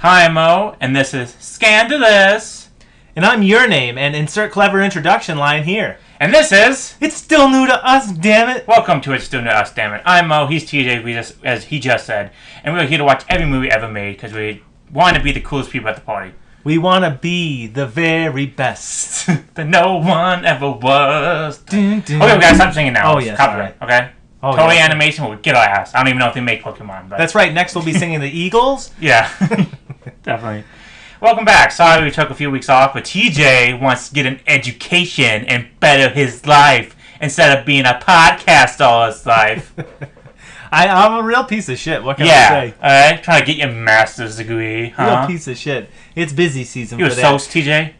Hi, Mo, and this is Scandalous. And I'm Your Name, and insert clever introduction line here. And this is... It's still new to us, damn it. Welcome to It's Still New to Us, damn it. I'm Mo, he's TJ, as he just said. And we're here to watch every movie ever made, because we want to be the coolest people at the party. We want to be the very best. That no one ever was. Dun, dun. Okay, we gotta stop singing now. Oh, yes, Copyright, okay? Oh, Toei yes. Animation will get our ass. I don't even know if they make Pokemon, but... That's right, next we'll be singing the Eagles. Yeah, definitely. Welcome back. Sorry we took a few weeks off, but TJ wants to get an education and better his life instead of being a podcast all his life. I'm a real piece of shit, what can I say? Alright, trying to get your master's degree, huh? Real piece of shit. It's busy season You for a that. SOS, TJ?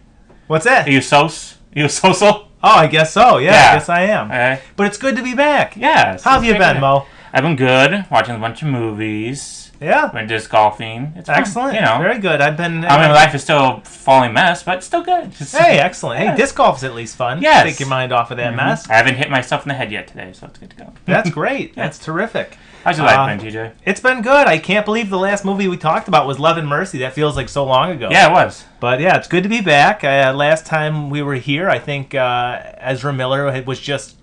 What's that? Are you SOS? You a social? Oh, I guess so, yeah. I guess I am. Alright. But it's good to be back. Yes. How have you been, Mo? I've been good, watching a bunch of movies. Yeah. Went disc golfing. It's Excellent. Fun, you know. Very good. I've been... I mean, life is still a falling mess, but it's still good. Hey, excellent. Yeah. Hey, disc golf's at least fun. Yes. Take your mind off of that mess. I haven't hit myself in the head yet today, so it's good to go. That's great. Yeah. That's terrific. How's your life been, TJ? It's been good. I can't believe the last movie we talked about was Love and Mercy. That feels like so long ago. Yeah, it was. But yeah, it's good to be back. Last time we were here, I think Ezra Miller was just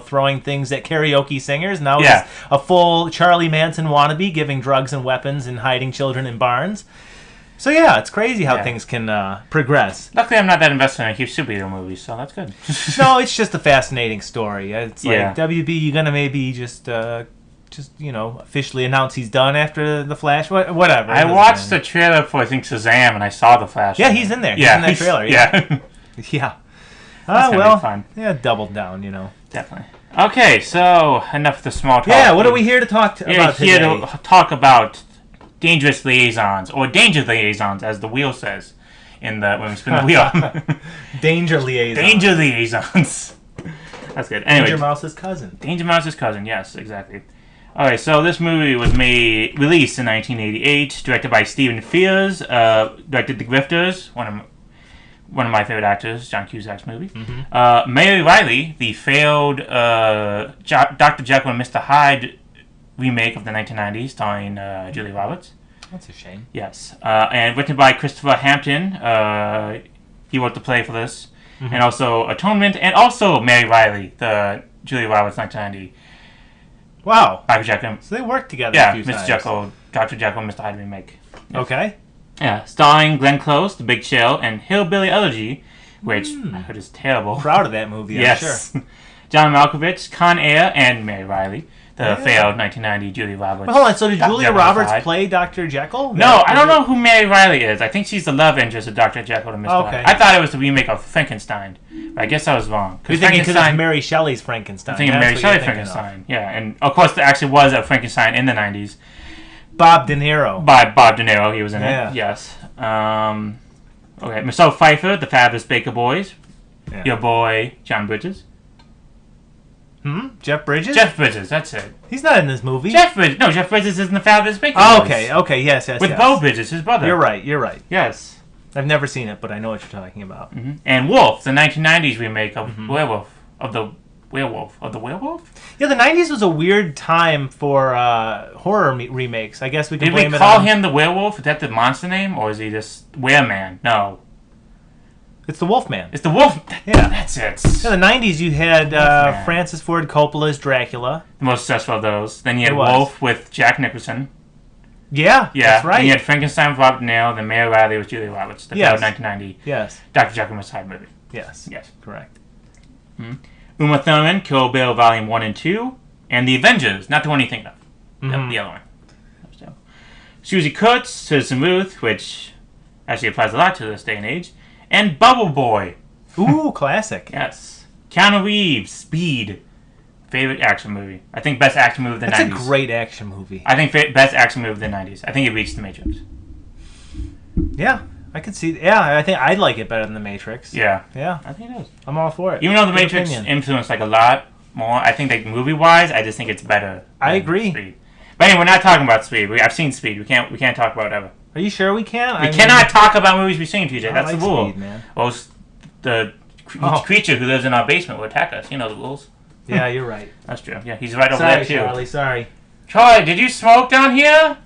throwing things at karaoke singers. Now he's a full Charlie Manson wannabe, giving drugs and weapons and hiding children in barns. So yeah, it's crazy how things can progress. Luckily, I'm not that invested in a huge superhero movie, so that's good. No, it's just a fascinating story. It's like WB, you're gonna maybe just officially announce he's done after the Flash, whatever. I watched the trailer for I think Shazam, and I saw the Flash. Yeah, he's in there. He's in that trailer. Yeah. Yeah. That's gonna be fun. Yeah, doubled down, Definitely. Okay, so enough of the small talk. Yeah, what are we here to talk about today? We're here to talk about Dangerous Liaisons, or Danger Liaisons, as the wheel says when we spin the wheel. Danger Liaisons. Danger Liaisons. That's good. Anyway, Danger Mouse's cousin. Danger Mouse's cousin, yes, exactly. Alright, so this movie was released in 1988, directed by Stephen Frears, directed The Grifters, one of my favorite actors, John Cusack's movie. Mm-hmm. Mary Riley, the failed Dr. Jekyll and Mr. Hyde remake of the 1990s, starring Julia Roberts. That's a shame. Yes. And written by Christopher Hampton. He wrote the play for this. Mm-hmm. And also Atonement, and also Mary Riley, the Julia Roberts 1990. Wow. Dr. Jekyll. So they worked together a few Mr. times. Jekyll, Dr. Jekyll and Mr. Hyde remake. Yes. Okay. Yeah, starring Glenn Close, The Big Chill, and Hillbilly Elegy, which I heard is terrible. Proud of that movie, I'm sure. John Malkovich, Con Air, and Mary Riley, the failed 1990 Julia Roberts. Well, hold on, so did Julia Roberts Hyde. play Dr. Jekyll? No, I don't know who Mary Riley is. I think she's the love interest of Dr. Jekyll and Mr. Hyde. I thought it was the remake of Frankenstein, but I guess I was wrong. You're thinking because it's Mary Shelley's Frankenstein. I'm thinking Mary Shelley's Frankenstein, yeah. And, of course, there actually was a Frankenstein in the 90s. Bob De Niro. By Bob De Niro, he was in it. Yes. Okay, Michelle Pfeiffer, The Fabulous Baker Boys. Yeah. Your boy, John Bridges. Jeff Bridges? Jeff Bridges, that's it. He's not in this movie. Jeff Bridges is in The Fabulous Baker Boys. Okay, yes. With Bo Bridges, his brother. You're right. Yes. I've never seen it, but I know what you're talking about. Mm-hmm. And Wolf, the 1990s remake of Werewolf. Yeah, the 90s was a weird time for horror remakes. I guess we can blame it on... Did we call him the werewolf? Is that the monster name? Or is he just Wereman? No. It's the Wolfman. It's the Wolf. Yeah. That's it. Yeah, the 90s you had Francis Ford Coppola's Dracula. The most successful of those. Then you had Wolf with Jack Nicholson. Yeah, that's right. And you had Frankenstein with Robert De Niro, then Mary Riley with Julia Roberts. The failed 1990. Yes. Dr. Jekyll and Mr. Hyde movie. Yes. Correct. Uma Thurman, Kill Bill Volume 1 and 2, and The Avengers, not the one you think of. Mm-hmm. The other one. Susie Kurtz, Citizen Ruth, which actually applies a lot to this day and age, and Bubble Boy. Ooh, classic. Yes. Keanu Reeves, Speed. Favorite action movie. I think best action movie of the 90s. That's a great action movie. I think best action movie of the 90s. I think it reached The Matrix. Yeah. I could see... Yeah, I think I'd like it better than The Matrix. Yeah. I think it is. I'm all for it. Even though The Matrix influenced a lot more, I think movie-wise, I just think it's better. I agree. Speed. But anyway, we're not talking about Speed. I've seen Speed. We can't talk about it ever. Are you sure we can't? We cannot talk about movies we've seen, TJ. That's the rule. Speed, man. Well, the creature who lives in our basement will attack us. You know the rules. Yeah, you're right. That's true. Yeah, he's right over there, too. Sorry. Charlie, did you smoke down here?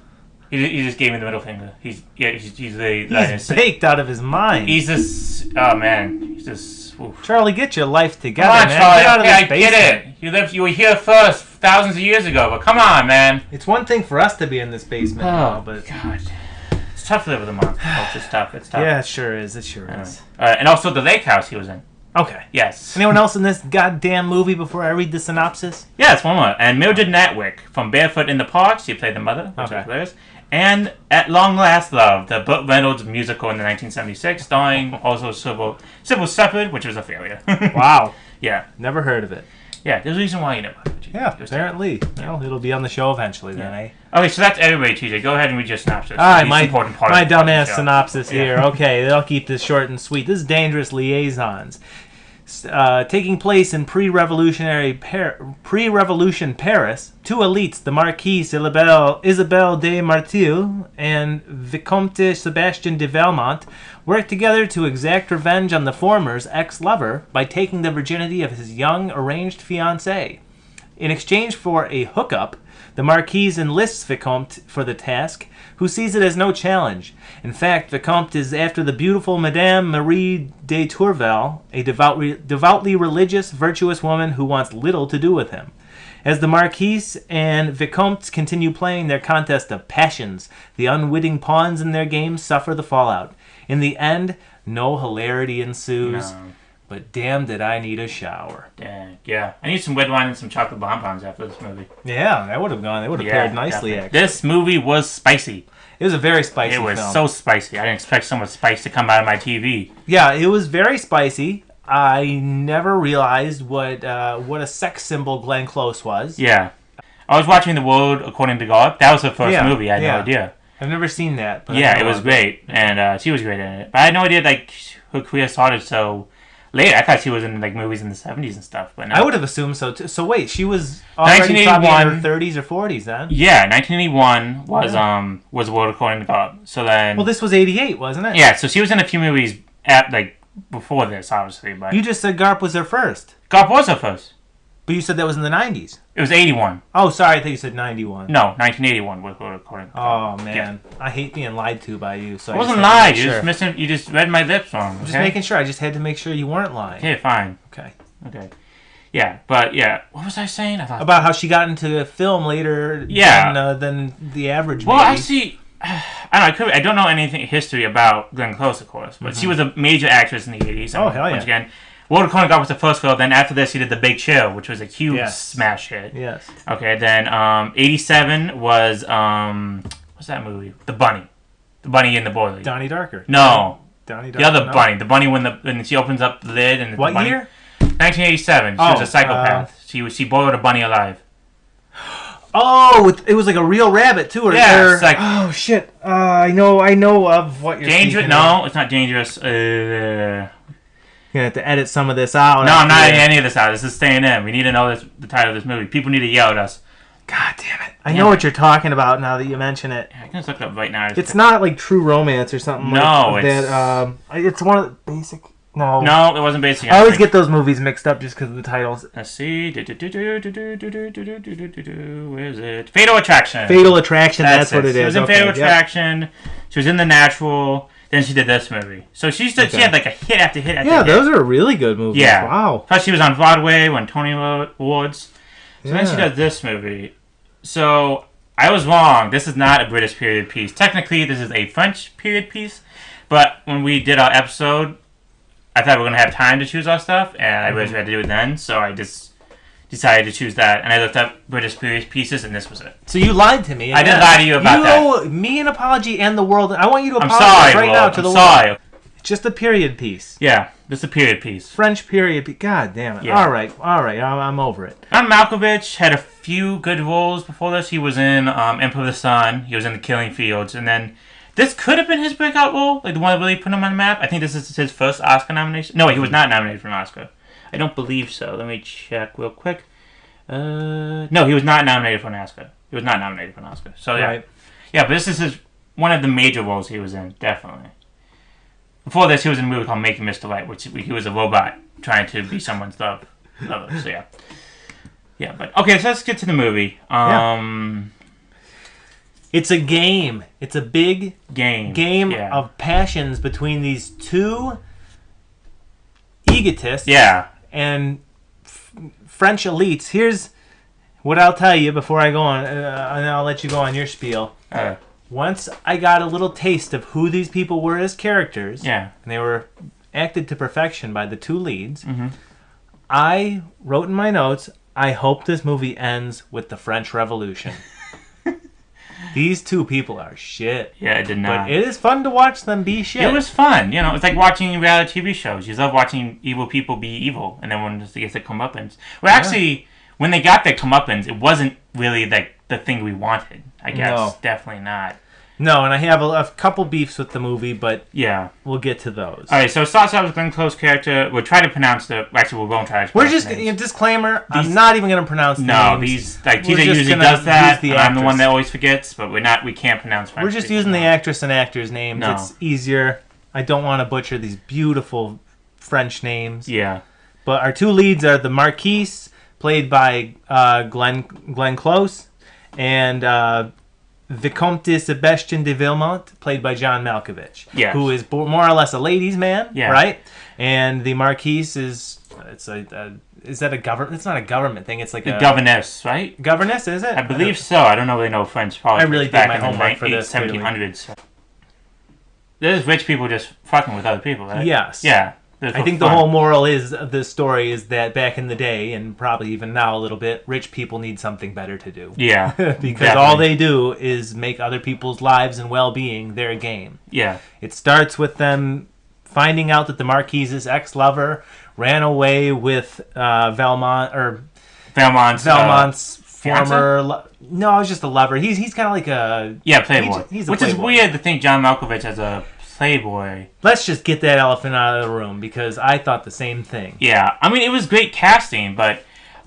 He just gave me the middle finger. He's baked out of his mind. He's just, oh man, he's just. Oof. Charlie, get your life together, come on, man. Charlie. Get out of this basement. I get it. You were here first, thousands of years ago. But come on, man. It's one thing for us to be in this basement now, but God, it's tough to live with a monster. It's tough. It's tough. Yeah, it sure is. It sure is. And also the lake house he was in. Okay. Yes. Anyone else in this goddamn movie before I read the synopsis? Yes, one more. And Mildred Natwick from Barefoot in the Park. She played the mother, which was hilarious. And At Long Last Love, the Burt Reynolds musical in the 1976, starring also Sybil Shepherd, which was a failure. Wow. Yeah. Never heard of it. Yeah, there's a reason why you never heard of it. Yeah, apparently. Well, it'll be on the show eventually then, eh? Okay, so that's everybody, TJ. Go ahead and read your synopsis. All right, my dumbass synopsis here. Okay, I'll keep this short and sweet. This is Dangerous Liaisons. Taking place in pre-revolution Paris, two elites, the Marquise Isabelle de Martille and Vicomte Sebastian de Valmont, work together to exact revenge on the former's ex-lover by taking the virginity of his young arranged fiancée. In exchange for a hookup, the Marquise enlists Vicomte for the task, who sees it as no challenge. In fact, Vicomte is after the beautiful Madame Marie de Tourvel, a devoutly religious, virtuous woman who wants little to do with him. As the Marquise and Vicomte continue playing their contest of passions, the unwitting pawns in their game suffer the fallout. In the end, no hilarity ensues. No. But damn, did I need a shower. Dang, yeah. I need some red wine and some chocolate bonbons after this movie. Yeah, that would have gone. They would have paired nicely, definitely. actually. This movie was spicy. It was a very spicy film. It was so spicy. I didn't expect so much spice to come out of my TV. Yeah, it was very spicy. I never realized what a sex symbol Glenn Close was. Yeah. I was watching The World According to God. That was the first movie. I had no idea. I've never seen that. But yeah, it was great. And she was great in it. But I had no idea her career started so late. I thought she was in movies in the 70s and stuff. But no. I would have assumed so too. So wait, she was already probably in her 30s or 40s then? Yeah, 1981 was World According to God. So then... Well, this was 88, wasn't it? Yeah, so she was in a few movies before this, obviously. But you just said Garp was her first. Garp was her first. But you said that was in the 90s. It was 81. Oh, sorry, I thought you said 91. No, 1981 was World According to God. Oh, man. Yeah. I hate being lied to by you. So I wasn't lying. You just read my lips wrong. Okay? Just making sure. I just had to make sure you weren't lying. Okay, fine. Okay. Yeah, but yeah. What was I saying? About how she got into film later than the average Well, I see... I don't know. I don't know anything history about Glenn Close, of course, but she was a major actress in the 80s. Oh, hell yeah. Once again, World According to God was the first film. Then after this, he did The Big Chill, which was a huge smash hit. Yes. Okay, then 87 was... what's that movie? The Bunny. The Bunny in the Boiler. Donnie Darker. No. Donnie Darker. The other bunny. The bunny when she opens up the lid and what the bunny. Year? 1987. She was a psychopath. She boiled a bunny alive. Oh, it was like a real rabbit too, or yeah? Oh shit! I know of what you're dangerous. No, it's not dangerous. You're gonna have to edit some of this out. No, I'm not editing any of this out. This is staying in. We need to know the title of this movie. People need to yell at us. God damn it! I know what you're talking about now that you mention it. I can just look it up right now. It's not like True Romance or something. No, like that. It's one of the basic. No, it wasn't basic. I always get those movies mixed up just because of the titles. Let's see. Where is it? Fatal Attraction. Fatal Attraction. That's what it is. She was in Fatal Attraction. She was in The Natural. Then she did this movie. So she had like a hit after hit after hit. Yeah, those are really good movies. Yeah. Wow. Plus she was on Broadway, won Tony Awards. So then she does this movie. So I was wrong. This is not a British period piece. Technically, this is a French period piece. But when we did our episode, I thought we were going to have time to choose our stuff, and I realized we had to do it then, so I just decided to choose that. And I looked up British period pieces, and this was it. So you lied to me. I did lie to you about that. You owe me an apology and the world. I want you to apologize now to the world. I'm sorry. It's just a period piece. Yeah, just a period piece. French period piece. God damn it. Yeah. All right. I'm over it. John Malkovich had a few good roles before this. He was in Emperor of the Sun. He was in The Killing Fields, and then... This could have been his breakout role, like the one that really put him on the map. I think this is his first Oscar nomination. No, he was not nominated for an Oscar. I don't believe so. Let me check real quick. No, he was not nominated for an Oscar. So yeah, right. Yeah, but this is one of the major roles he was in, definitely. Before this, he was in a movie called Making Mr. Right, which he was a robot trying to be someone's lover. So yeah, but okay. So let's get to the movie. It's a game. It's a big game of passions between these two egotists and French elites. Here's what I'll tell you before I go on, and I'll let you go on your spiel. Once I got a little taste of who these people were as characters, and they were acted to perfection by the two leads, I wrote in my notes, I hope this movie ends with the French Revolution. These two people are shit. Yeah, it did not. But it is fun to watch them be shit. It was fun. You know, it's like watching reality TV shows. You love watching evil people be evil, and then when they get their comeuppance. Well, actually, when they got their comeuppance, it wasn't really like the thing we wanted. I guess. No. Definitely not. No, and I have a couple beefs with the movie, but we'll get to those. All right, so it starts out with Glenn Close's character. We'll try to pronounce the... Actually, we won't try to pronounce the names. Disclaimer, I'm not even going to pronounce the names. TJ usually does that, and I'm the one that always forgets, but we can't pronounce French. We're just using the actress and actor's names. No. It's easier. I don't want to butcher these beautiful French names. Yeah. But our two leads are the Marquise, played by Glenn Close, and... Vicomte Sebastian de Villemont, played by John Malkovich, who is more or less a ladies' man, right? And the Marquise is is that a government? It's not a government thing. It's like a governess, right? Governess, is it? I believe so. I don't really know French politics. I really did my homework for this. 1700s. So. There's rich people just fucking with other people, right? Yes. Yeah. I think the whole moral of this story is that back in the day, and probably even now a little bit, rich people need something better to do. Yeah. Because all they do is make other people's lives and well-being their game. Yeah. It starts with them finding out that the Marquise's ex-lover ran away with Valmont's former... No, it was just a lover. He's kind of like a... Yeah, playboy. He's a playboy. Is weird to think John Malkovich as a... Playboy. Let's just get that elephant out of the room because I thought the same thing. Yeah, I mean it was great casting, but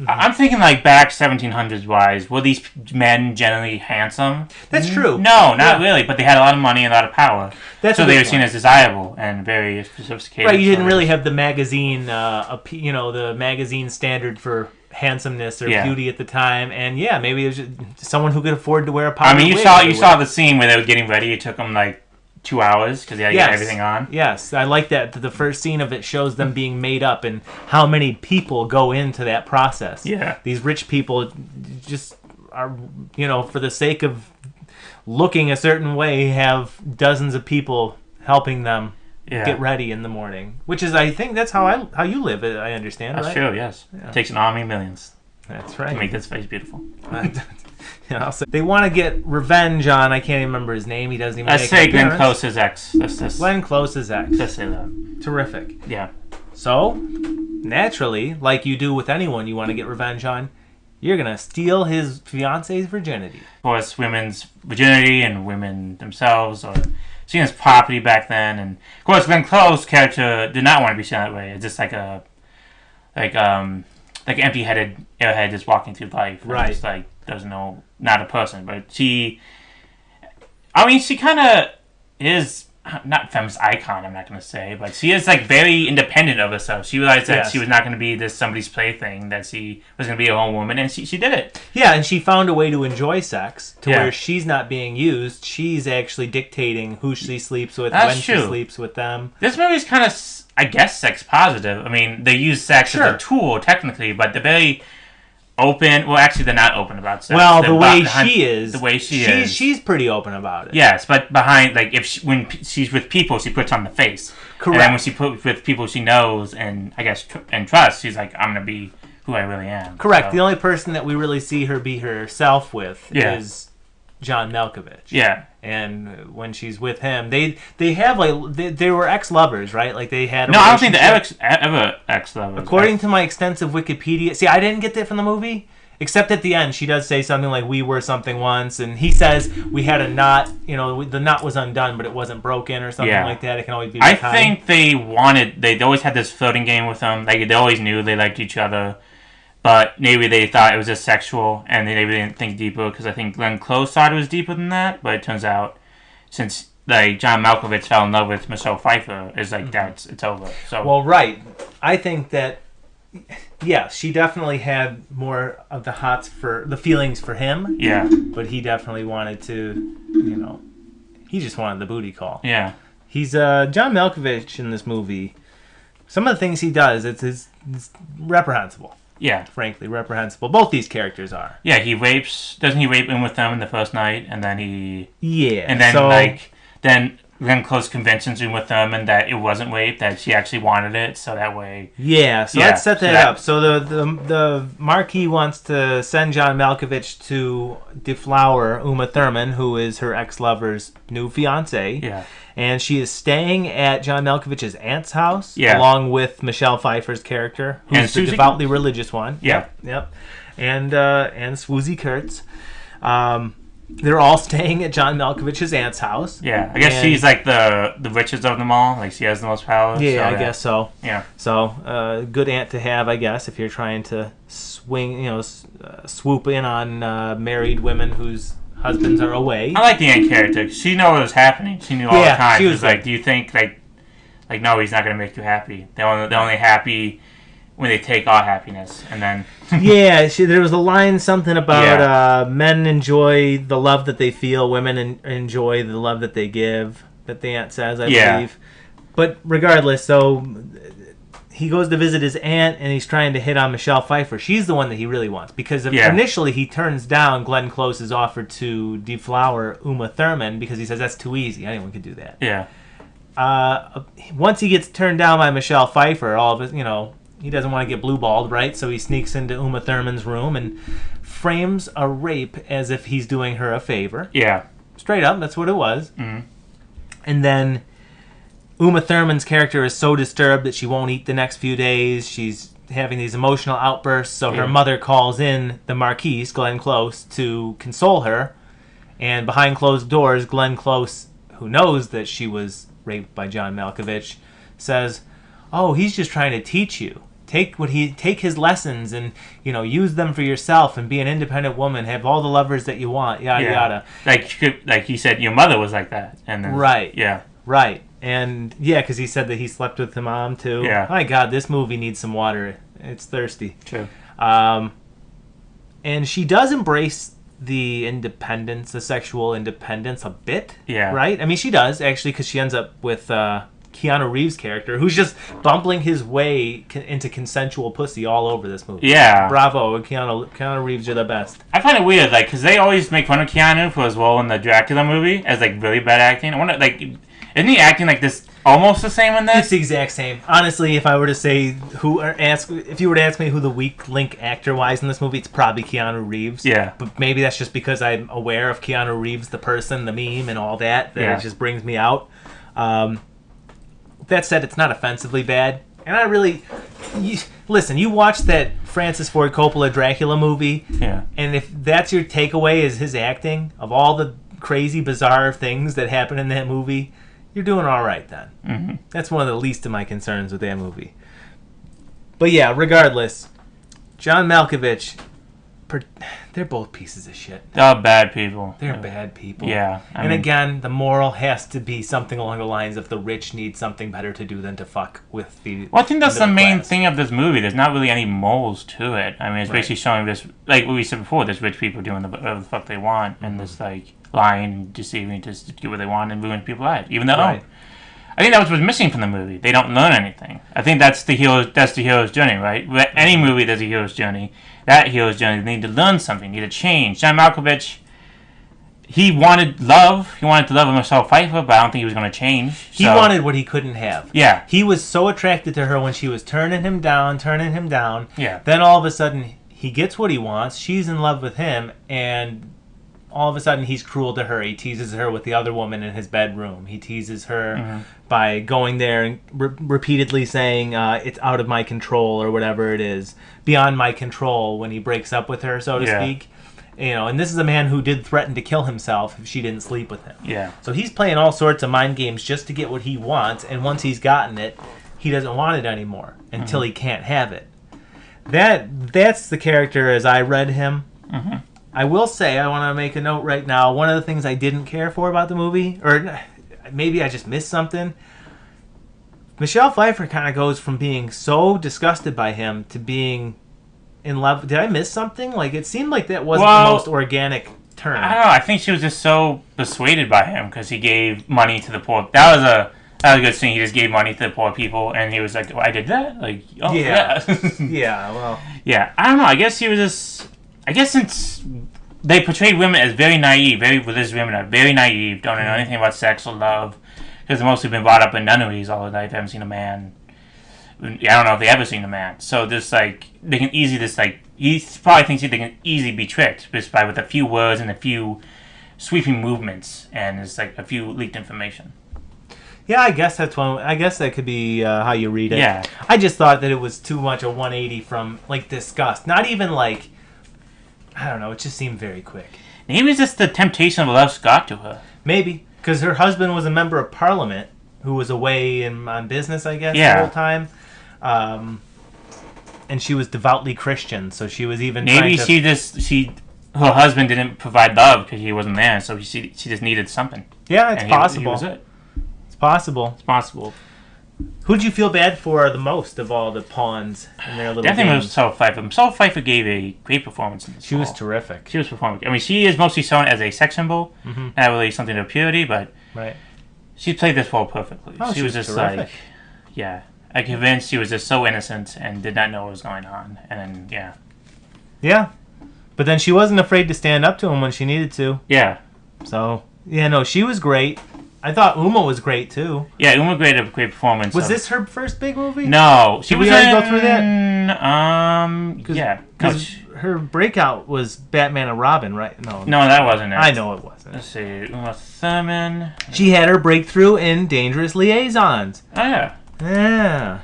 I'm thinking like back 1700s wise, were these men generally handsome? That's true. No, not really, but they had a lot of money and a lot of power. So they were seen as desirable and very sophisticated. Right, you didn't really have the magazine, the magazine standard for handsomeness or beauty at the time, and maybe it was just someone who could afford to wear a powder wig. You saw the scene where they were getting ready. It took them like 2 hours because they had to get everything on. Yes, I like that. The first scene of it shows them being made up and how many people go into that process. Yeah. These rich people just are, for the sake of looking a certain way, have dozens of people helping them get ready in the morning. Which is, I think, that's how you live, I understand, That's right? true, yes. Yeah. It takes an army of millions. That's right. To make this face beautiful. They want to get revenge on, I can't even remember his name. He doesn't even Let's say Glenn Close's ex. Glenn Close's ex. Let's say that. Terrific. Yeah. So, naturally, like you do with anyone you want to get revenge on, you're going to steal his fiance's virginity. Of course, women's virginity and women themselves are seen as property back then. And, of course, Glenn Close's character did not want to be seen that way. It's just like an empty-headed airhead just walking through life. Right. Just like doesn't know, not a person. But she kind of is not feminist icon. I'm not going to say, but she is like very independent of herself. She realized that she was not going to be this somebody's plaything. That she was going to be a home woman, and she did it. Yeah, and she found a way to enjoy sex to where she's not being used. She's actually dictating who she sleeps with, she sleeps with them. This movie's kind of, I guess, sex positive. I mean, they use sex as a tool technically, but they're very open. Well, actually, they're not open about sex. Well, the way she is, she's pretty open about it. Yes, but behind, like, when she's with people, she puts on the face. Correct. And then when she puts with people she knows and I guess and trusts, she's like, I'm gonna be who I really am. Correct. So. The only person that we really see her be herself with is John Malkovich. Yeah. And when she's with him, they have they were ex-lovers, right? Like they had. I don't think they're ever ex-lovers. According to my extensive Wikipedia, see, I didn't get that from the movie, except at the end, she does say something like, "We were something once," and he says, "We had a knot. The knot was undone, but it wasn't broken, or something like that. It can always be." I think they always had this flirting game with them. Like they always knew they liked each other. But maybe they thought it was just sexual, and they maybe didn't think deeper, because I think Glenn Close thought it was deeper than that. But it turns out, since John Malkovich fell in love with Michelle Pfeiffer, it's like it's over. So well, right. I think that Yeah, she definitely had more of the hots for the feelings for him. Yeah. But he definitely wanted to, he just wanted the booty call. Yeah. He's John Malkovich in this movie. Some of the things he does, it's reprehensible. Yeah. Frankly, reprehensible. Both these characters are. Yeah, doesn't he rape him with them in the first night, and then he... Yeah. And then, then Glenn Close convinces him with them, and that it wasn't rape, that she actually wanted it, so that way... Yeah, so let's set that up. So the Marquis wants to send John Malkovich to deflower Uma Thurman, who is her ex-lover's new fiancée. Yeah. And she is staying at John Malkovich's aunt's house, along with Michelle Pfeiffer's character, who's the devoutly religious one. Yeah. Yep. And Swoozie Kurtz. They're all staying at John Malkovich's aunt's house. Yeah, I guess she's like the richest of them all. Like she has the most power. Yeah, I guess so. Yeah. So, good aunt to have, I guess, if you're trying to swoop in on married women whose husbands are away. I like the aunt character. She knew what was happening. She knew all the time. She was like, do you think like no, he's not gonna make you happy. They're only happy when they take our happiness, and then yeah, there was a line something about men enjoy the love that they feel, women enjoy the love that they give. That the aunt says, I believe. But regardless, so he goes to visit his aunt, and he's trying to hit on Michelle Pfeiffer. She's the one that he really wants because initially he turns down Glenn Close's offer to deflower Uma Thurman because he says that's too easy. Anyone could do that. Yeah. Once he gets turned down by Michelle Pfeiffer, all of his, he doesn't want to get blue-balled, right? So he sneaks into Uma Thurman's room and frames a rape as if he's doing her a favor. Yeah. Straight up, that's what it was. Mm-hmm. And then Uma Thurman's character is so disturbed that she won't eat the next few days. She's having these emotional outbursts, so her mother calls in the Marquis, Glenn Close, to console her. And behind closed doors, Glenn Close, who knows that she was raped by John Malkovich, says, "Oh, he's just trying to teach you. Take his lessons and use them for yourself and be an independent woman. Have all the lovers that you want. Yada yada." Like you said, your mother was like that, and then, right. Yeah. Right. And because he said that he slept with the mom too. Yeah. My God, this movie needs some water. It's thirsty. True. And she does embrace the independence, the sexual independence a bit. Yeah. Right? I mean, she does, actually, because she ends up with Keanu Reeves' character, who's just bumbling his way into consensual pussy all over this movie. Yeah. Bravo. Keanu Reeves, you're the best. I find it weird, because they always make fun of Keanu for his role in the Dracula movie as, really bad acting. I wonder, isn't he acting like this almost the same in this? It's the exact same. Honestly, if I were to say if you were to ask me who the weak link actor-wise in this movie, it's probably Keanu Reeves. Yeah. But maybe that's just because I'm aware of Keanu Reeves, the person, the meme, and all that it just brings me out. That said, it's not offensively bad. And I really... listen, you watch that Francis Ford Coppola Dracula movie, and if that's your takeaway is his acting, of all the crazy, bizarre things that happen in that movie, you're doing all right then. Mm-hmm. That's one of the least of my concerns with that movie. But yeah, regardless, John Malkovich, they're both pieces of shit. They're bad people. They're bad people. Yeah. I mean, again, the moral has to be something along the lines of the rich need something better to do than to fuck with the Well, I think that's the main class. thing of this movie. There's not really any morals to it. I mean, it's basically showing this, like what we said before, there's rich people doing whatever the fuck they want, and this, lying and deceiving just to get what they want and ruin people's lives, even though I think that was what's missing from the movie. They don't learn anything. I think that's the hero's journey, right? With any movie, there's a hero's journey. That hero's journey, they need to learn something, need to change. John Malkovich, he wanted love. He wanted to love Michelle Pfeiffer, but I don't think he was going to change. He wanted what he couldn't have. Yeah. He was so attracted to her when she was turning him down. Yeah. Then all of a sudden, he gets what he wants. She's in love with him, and all of a sudden he's cruel to her. He teases her with the other woman in his bedroom. He teases her by going there and repeatedly saying, it's out of my control, or whatever it is. Beyond my control, when he breaks up with her, so to speak. And this is a man who did threaten to kill himself if she didn't sleep with him. Yeah. So he's playing all sorts of mind games just to get what he wants, and once he's gotten it, he doesn't want it anymore until he can't have it. That's the character as I read him. Mm-hmm. I will say, I want to make a note right now, one of the things I didn't care for about the movie, or maybe I just missed something, Michelle Pfeiffer kind of goes from being so disgusted by him to being in love. Did I miss something? Like, it seemed like that wasn't the most organic turn. I don't know. I think she was just so persuaded by him because he gave money to the poor. That was a good scene. He just gave money to the poor people, and he was like, well, "I did that." Like, oh yeah, yeah. Well, yeah. I don't know. I guess he was just. I guess since they portrayed women as very naive, very religious women are very naive, don't know anything about sex or love, because they've mostly been brought up in nunneries all their life. Haven't seen a man. I don't know if they ever seen a man. So just like they can easily just like he probably thinks they can easily be tricked just by with a few words and a few sweeping movements and it's like a few leaked information. Yeah, I guess that's one. I guess that could be how you read it. Yeah. I just thought that it was too much a 180 from like disgust. Not even like I don't know. It just seemed very quick. Maybe it's just the temptation of love got to her. Maybe because her husband was a member of parliament who was away on business, I guess, the whole time. And she was devoutly Christian, so she was even. Maybe her husband didn't provide love because he wasn't there, so she just needed something. Yeah, it's possible. He was it. It's possible. It's possible. Who'd you feel bad for the most of all the pawns in their little Definitely games? Michelle Pfeiffer. Michelle Pfeiffer gave a great performance in this. She was terrific. She was performing. I mean, she is mostly shown as a sex symbol, not really something of purity, but she played this role perfectly. Oh, she was just terrific. like, yeah. I'm convinced she was just so innocent and did not know what was going on. And then, Yeah. But then she wasn't afraid to stand up to him when she needed to. Yeah. So, yeah, no, she was great. I thought Uma was great, too. Yeah, Uma gave a great performance. Was this her first big movie? No. She Did was we already go through that? Yeah. Because her breakout was Batman and Robin, right? No, that wasn't it. I know it wasn't. Let's see. Uma Thurman. She had her breakthrough in Dangerous Liaisons. Oh, yeah. Yeah.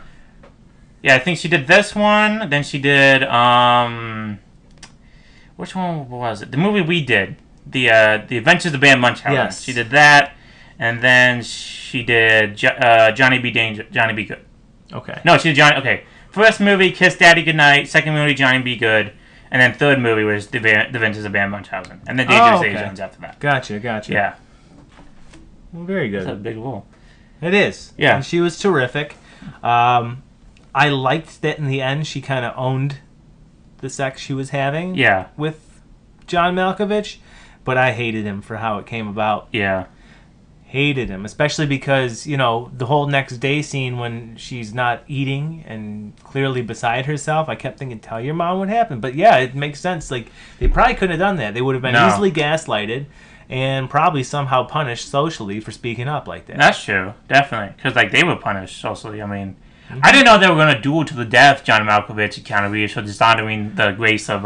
Yeah, I think she did this one. Then she did, which one was it? The movie we did. The Adventures of Van Munchausen. Yes. She did that. And then she did Johnny B. Good. Okay. No, she did Johnny... Okay. First movie, Kiss Daddy Goodnight. Second movie, Johnny B. Good. And then third movie was The Adventures of Van Munchausen. And then Dangerous Liaisons after that. Gotcha. Yeah. Well, very good. That's a big role. It is. Yeah. And she was terrific. I liked that in the end she kind of owned the sex she was having with John Malkovich, but I hated him for how it came about. Yeah. Hated him, especially because, the whole next day scene when she's not eating and clearly beside herself, I kept thinking, tell your mom what happened. But yeah, it makes sense. Like, they probably couldn't have done that. They would have been easily gaslighted and probably somehow punished socially for speaking up like that. That's true, definitely. Because, they were punished socially. I mean, I didn't know they were going to duel to the death, John Malkovich and Keanu Reeves, for dishonoring the grace of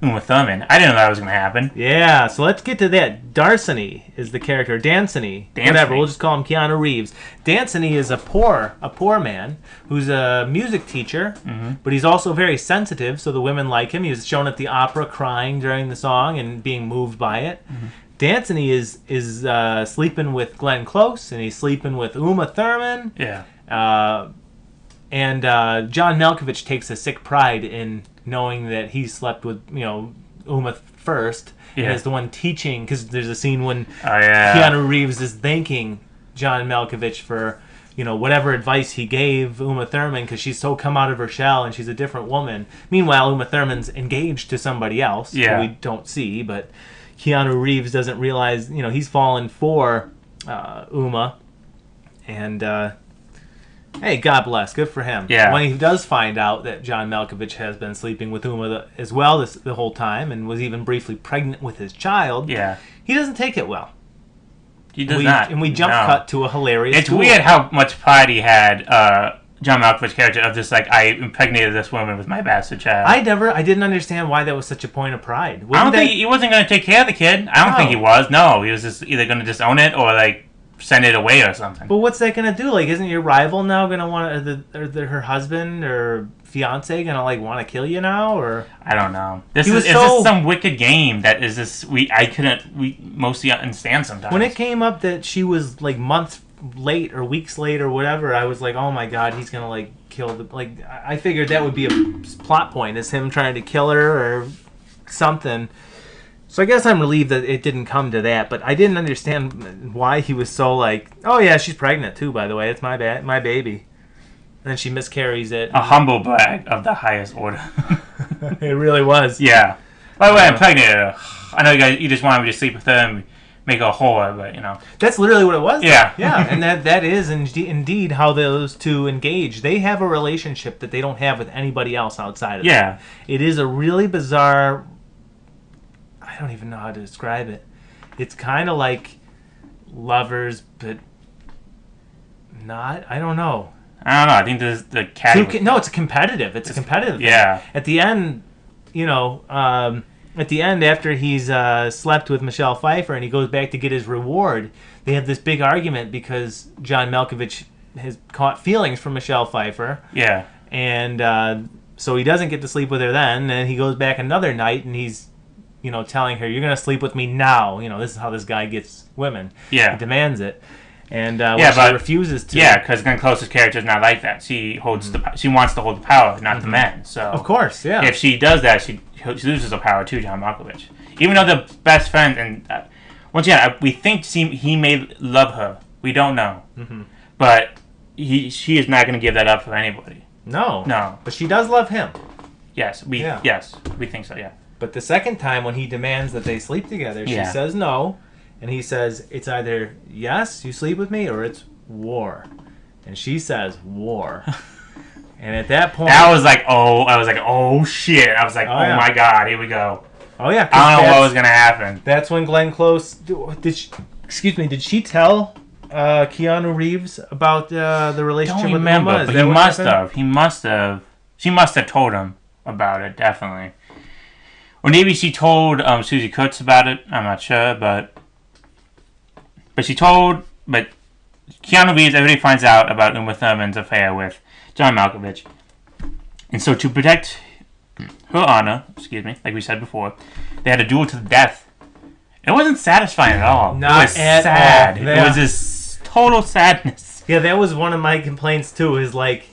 Uma Thurman. I didn't know that was going to happen. Yeah, so let's get to that. Darceny is the character. Danceny. Whatever, we'll just call him Keanu Reeves. Danceny is a poor man who's a music teacher, but he's also very sensitive, so the women like him. He was shown at the opera crying during the song and being moved by it. Danceny is sleeping with Glenn Close, and he's sleeping with Uma Thurman. Yeah. And John Malkovich takes a sick pride in knowing that he slept with, Uma first, and is the one teaching, because there's a scene when Keanu Reeves is thanking John Malkovich for, whatever advice he gave Uma Thurman, because she's so come out of her shell and she's a different woman. Meanwhile, Uma Thurman's engaged to somebody else, who we don't see, but Keanu Reeves doesn't realize, he's fallen for Uma, and hey, God bless. Good for him. Yeah. When he does find out that John Malkovich has been sleeping with Uma as well the whole time and was even briefly pregnant with his child, he doesn't take it well. He does not. And we jump cut to a hilarious It's weird how much pride he had, John Malkovich's character, of just I impregnated this woman with my bastard child. I didn't understand why that was such a point of pride. I don't think he wasn't going to take care of the kid. I don't think he was. No, he was just either going to disown it or send it away or something. But what's that going to do? Isn't your rival now going to want to, her husband or fiance going to want to kill you now? Or I don't know. Is this some wicked game that is this we mostly understand sometimes. When it came up that she was months late or weeks late or whatever, I was like, oh my God, he's going to kill the I figured that would be a plot point, is him trying to kill her or something. So I guess I'm relieved that it didn't come to that, but I didn't understand why he was so oh yeah, she's pregnant too, by the way. It's my baby. And then she miscarries it. A humble brag of the highest order. It really was. Yeah. By the way, I'm pregnant. I know you just wanted me to sleep with her and make her a whore, but, you know. That's literally what it was. Yeah. Yeah, and that is indeed how those two engage. They have a relationship that they don't have with anybody else outside of them. It is a really bizarre... I don't even know how to describe it. It's kind of like lovers, but not... I don't know. I think this is the category. No, it's competitive. It's a competitive thing. Yeah. At the end, you know, after he's slept with Michelle Pfeiffer and he goes back to get his reward, they have this big argument because John Malkovich has caught feelings for Michelle Pfeiffer. Yeah. And so he doesn't get to sleep with her then, and he goes back another night and he's, you know, telling her, "You're going to sleep with me now." You know, this is how this guy gets women. Yeah. He demands it. And she refuses to. Yeah, because Glenn Close's character is not like that. She holds she wants to hold the power, not the men. So of course, yeah. If she does that, she loses the power to John Malkovich. Even though they're best friends, and once again, we think he may love her. We don't know, but she is not going to give that up for anybody. No. But she does love him. Yes, we think so. Yeah. But the second time when he demands that they sleep together, she says no. And he says, it's either, yes, you sleep with me, or it's war. And she says, war. And at that point... I was like, oh, shit. I was like, oh my God, here we go. Oh, yeah. I don't know what was going to happen. That's when Glenn Close... Did she tell Keanu Reeves about the relationship with Emma? But he must have. She must have told him about it, definitely. Or maybe she told Susie Kurtz about it. I'm not sure, but Keanu Reeves, everybody finds out about Uma Thurman's affair with John Malkovich. And so to protect her honor, like we said before, they had a duel to the death. It wasn't satisfying at all. Not it was at sad. all. It was this total sadness. Yeah, that was one of my complaints too, is like,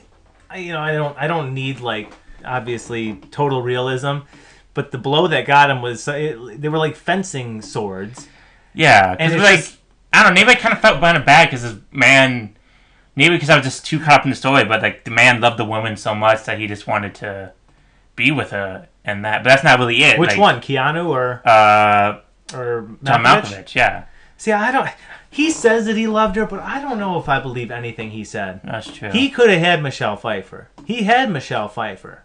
you know, I don't need, like, obviously total realism, but the blow that got him was, they were like fencing swords. Yeah, and it's like, I don't know, maybe I kind of felt bad because this man, maybe because I was just too caught up in the story, but like the man loved the woman so much that he just wanted to be with her, and that, but that's not really it. Which one, Keanu or John Malkovich? Yeah. See, he says that he loved her, but I don't know if I believe anything he said. That's true. He could have had Michelle Pfeiffer. He had Michelle Pfeiffer.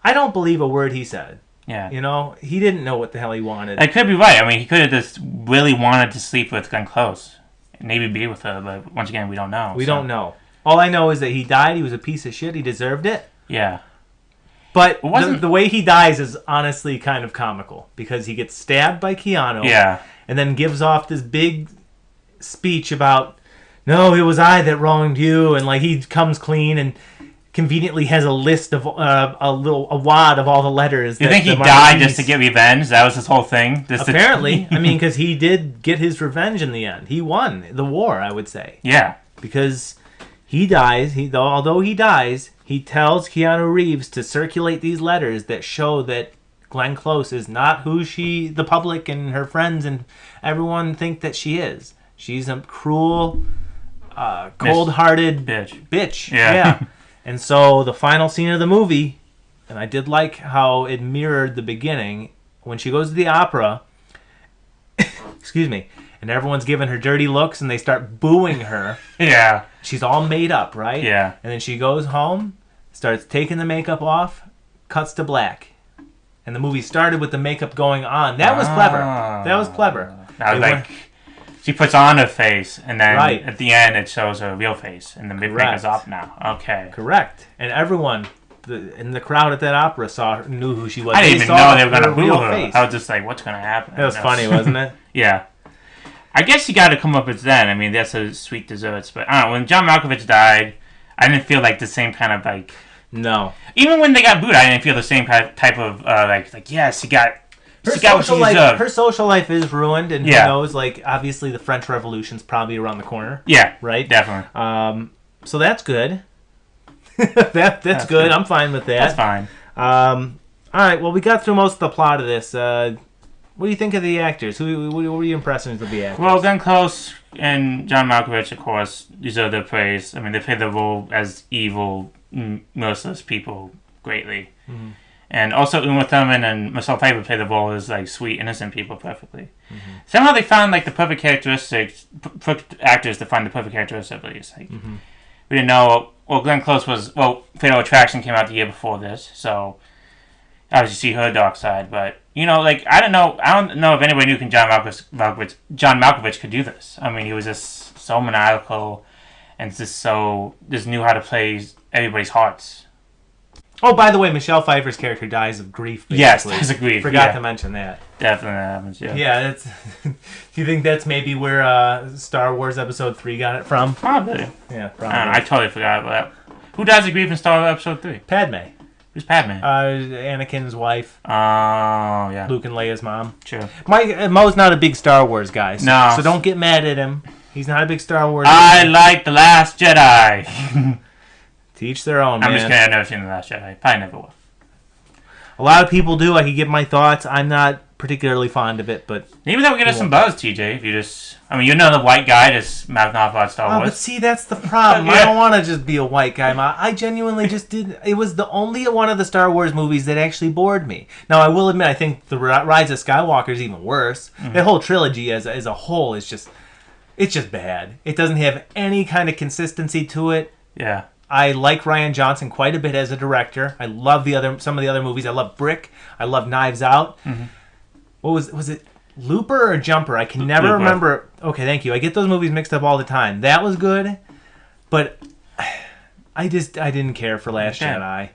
I don't believe a word he said. Yeah. You know, he didn't know what the hell he wanted. I could be right. I mean, he could have just really wanted to sleep with Glenn Close. Maybe be with her, but once again, we don't know. We don't know. All I know is that he died. He was a piece of shit. He deserved it. Yeah. But the way he dies is honestly kind of comical, because he gets stabbed by Keanu. Yeah. And then gives off this big speech about, no, it was I that wronged you. And like he comes clean and conveniently has a list of a wad of all the letters. You think he died just to get revenge? That was his whole thing? Apparently. I mean, because he did get his revenge in the end. He won the war, I would say. Yeah. Because he dies. Although he dies, he tells Keanu Reeves to circulate these letters that show that Glenn Close is not who the public and her friends and everyone think that she is. She's a cruel, cold-hearted bitch. Yeah. And so the final scene of the movie, and I did like how it mirrored the beginning, when she goes to the opera, excuse me, and everyone's giving her dirty looks and they start booing her. Yeah. She's all made up, right? Yeah. And then she goes home, starts taking the makeup off, cuts to black. And the movie started with the makeup going on. That was clever. I was like, she puts on her face, and then at the end it shows her real face, and the makeup's off now. Okay. Correct. And everyone in the crowd at that opera knew who she was. I didn't even know they were going to boo her. Face. I was just like, what's going to happen? That was funny, wasn't it? Yeah. I guess you got to come up with then. I mean, that's a sweet desserts. But I don't know, when John Malkovich died, I didn't feel like the same kind of like... No. Even when they got booed, I didn't feel the same type of like yes, she got what she deserved. Her social life is ruined, and who knows? Like, obviously, the French Revolution's probably around the corner. Yeah, right, definitely. So that's good. that's good. I'm fine with that. That's fine. All right. Well, we got through most of the plot of this. What do you think of the actors? What were your impressions of the actors? Well, Glenn Close and John Malkovich, of course, deserve their praise. I mean, they played the role as evil, merciless people greatly. Mm-hmm. And also Uma Thurman and Michelle Pfeiffer play the role as like sweet, innocent people perfectly. Mm-hmm. Somehow they found like the perfect characteristics, perfect actors to find the perfect characteristics at least. Like, we didn't know. Well, Glenn Close was Fatal Attraction came out the year before this, so obviously see her dark side. But like I don't know if anybody knew John Malkovich could do this. I mean, he was just so maniacal and just knew how to play everybody's hearts. Oh, by the way, Michelle Pfeiffer's character dies of grief. Basically. Yes, dies of grief. Forgot to mention that. Definitely happens. Yeah. Yeah, that's. Do you think that's maybe where Star Wars Episode 3 got it from? Probably. Yeah, probably. I totally forgot about that. Who dies of grief in Star Wars Episode 3? Padme. Who's Padme? Anakin's wife. Oh, yeah. Luke and Leia's mom. True. Mo's not a big Star Wars guy, so don't get mad at him. He's not a big Star Wars guy. I like The Last Jedi. To each their own, I'm man. just kidding. I've never seen The Last Jedi. Probably never will. A lot of people do. I can give my thoughts. I'm not particularly fond of it, but... Maybe that would get us some buzz, TJ, if you just... I mean, you're another white guy just mouthing off about Star Wars. But see, that's the problem. Yeah. I don't want to just be a white guy. I genuinely just didn't... It was the only one of the Star Wars movies that actually bored me. Now, I will admit, I think The Rise of Skywalker is even worse. Mm-hmm. The whole trilogy as a whole is just... It's just bad. It doesn't have any kind of consistency to it. Yeah. I like Rian Johnson quite a bit as a director. I love some of the other movies. I love Brick. I love Knives Out. Mm-hmm. What was it? Looper or Jumper? I can never remember. Okay, thank you. I get those movies mixed up all the time. That was good, but I didn't care for Last Jedi.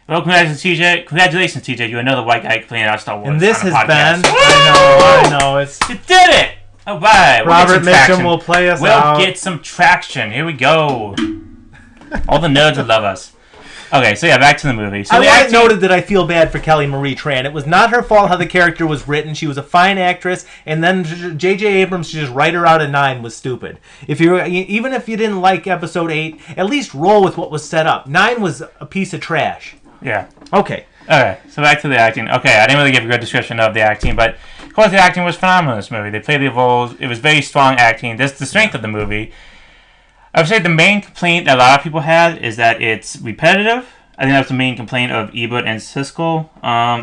Well, congratulations, TJ. You're another white guy complaining about Star Wars. And this has podcast. been. I know. You did it. All right. Robert Mitchum will play us out. We'll get some traction. Here we go. All the nerds would love us. Okay, so yeah, back to the movie. So I noted that I feel bad for Kelly Marie Tran. It was not her fault how the character was written. She was a fine actress, and then J.J. Abrams to just write her out of 9 was stupid. Even if you didn't like Episode 8, at least roll with what was set up. 9 was a piece of trash. Yeah. Okay. Okay, so back to the acting. Okay, I didn't really give a good description of the acting, but of course the acting was phenomenal in this movie. They played the roles. It was very strong acting. That's the strength of the movie. I would say the main complaint that a lot of people had is that it's repetitive. I think that's the main complaint of Ebert and Siskel.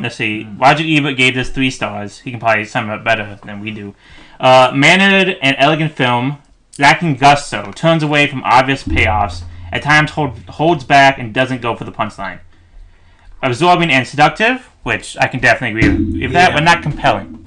Let's see. Roger Ebert gave this 3 stars. He can probably sum it up better than we do. Mannered and elegant film, lacking gusto, turns away from obvious payoffs, at times holds back and doesn't go for the punchline. Absorbing and seductive, which I can definitely agree with that, but not compelling.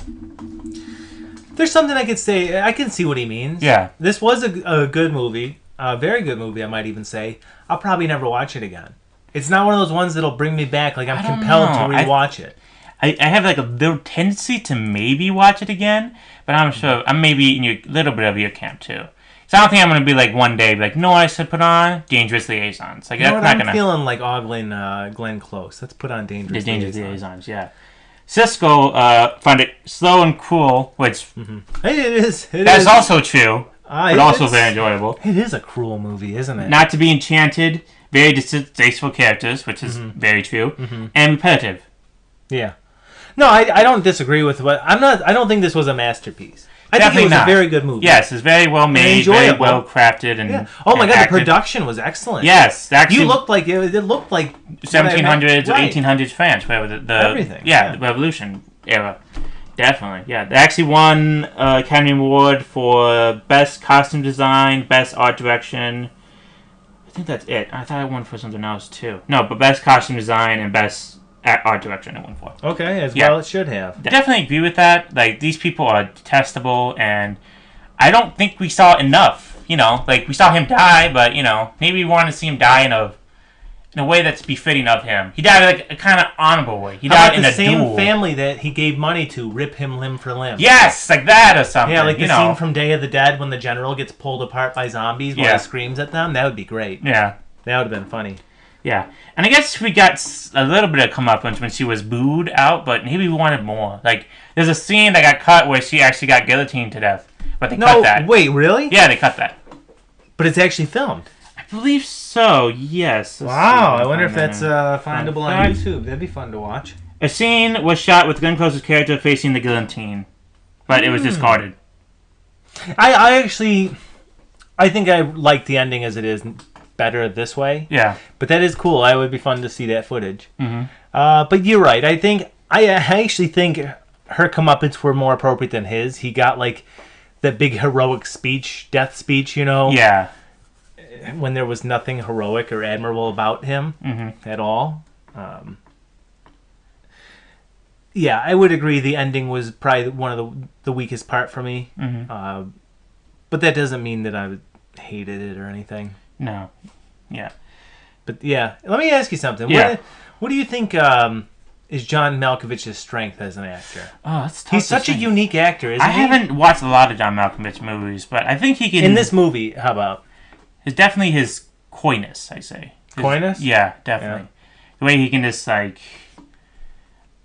There's something I could say. I can see what he means. Yeah. This was a good movie. A very good movie, I might even say. I'll probably never watch it again. It's not one of those ones that'll bring me back. Like, I'm compelled to rewatch it. I have like a little tendency to maybe watch it again, but I'm sure I'm maybe in a little bit of your camp too. So I don't think I'm going to be like one day, like, no, I should put on Dangerous Liaisons. Like, I'm feeling like ogling Glenn Close. Let's put on Dangerous Liaisons, yeah. Siskel found it slow and cruel, which it is. That's also true, but also very enjoyable. It is a cruel movie, isn't it? Not to be enchanted, very distasteful characters, which is very true, and repetitive. Yeah. No, I don't disagree with what I don't think this was a masterpiece. I think it was a very good movie. Yes, it's very well made, very well crafted, and oh my god, the production was excellent. Yes, actually, you looked like it looked like 1700s or 1800s France, whatever the everything. The Revolution era. Definitely, yeah. They actually won Academy Award for Best Costume Design, Best Art Direction. I think that's it. I thought I won for something else too. No, but Best Costume Design and Best Art Direction I won for. Okay, well it should have. Definitely agree with that. Like, these people are detestable, and I don't think we saw enough. Like, we saw him die, but maybe we wanted to see him die in a way that's befitting of him. He died like a kind of honorable way. He died in a duel. The same family that he gave money to rip him limb for limb. Yes, like that or something. Yeah, like the scene from Day of the Dead when the general gets pulled apart by zombies while he screams at them. That would be great. Yeah. That would have been funny. Yeah. And I guess we got a little bit of comeuppance when she was booed out, but maybe we wanted more. Like, there's a scene that got cut where she actually got guillotined to death. But they cut that. Wait, really? Yeah, they cut that. But it's actually filmed. I believe so, yes. Wow, I wonder if that's findable on YouTube. That'd be fun to watch. A scene was shot with Glenn Close's character facing the guillotine, but it was discarded. I think I like the ending as it is better this way. Yeah. But that is cool. It would be fun to see that footage. Mm-hmm. But you're right. I actually think her comeuppance were more appropriate than his. He got like that big heroic speech, death speech, Yeah. when there was nothing heroic or admirable about him at all. Yeah, I would agree the ending was probably one of the weakest part for me. Mm-hmm. But that doesn't mean that I hated it or anything. No. Yeah. But yeah, let me ask you something. Yeah. What do you think is John Malkovich's strength as an actor? Oh, that's tough. He's such a unique actor, isn't I he? haven't watched a lot of John Malkovich movies, but I think he can... In this movie, how about? It's definitely his coyness, I say. Coyness? Yeah, definitely. Yeah. The way he can just, like...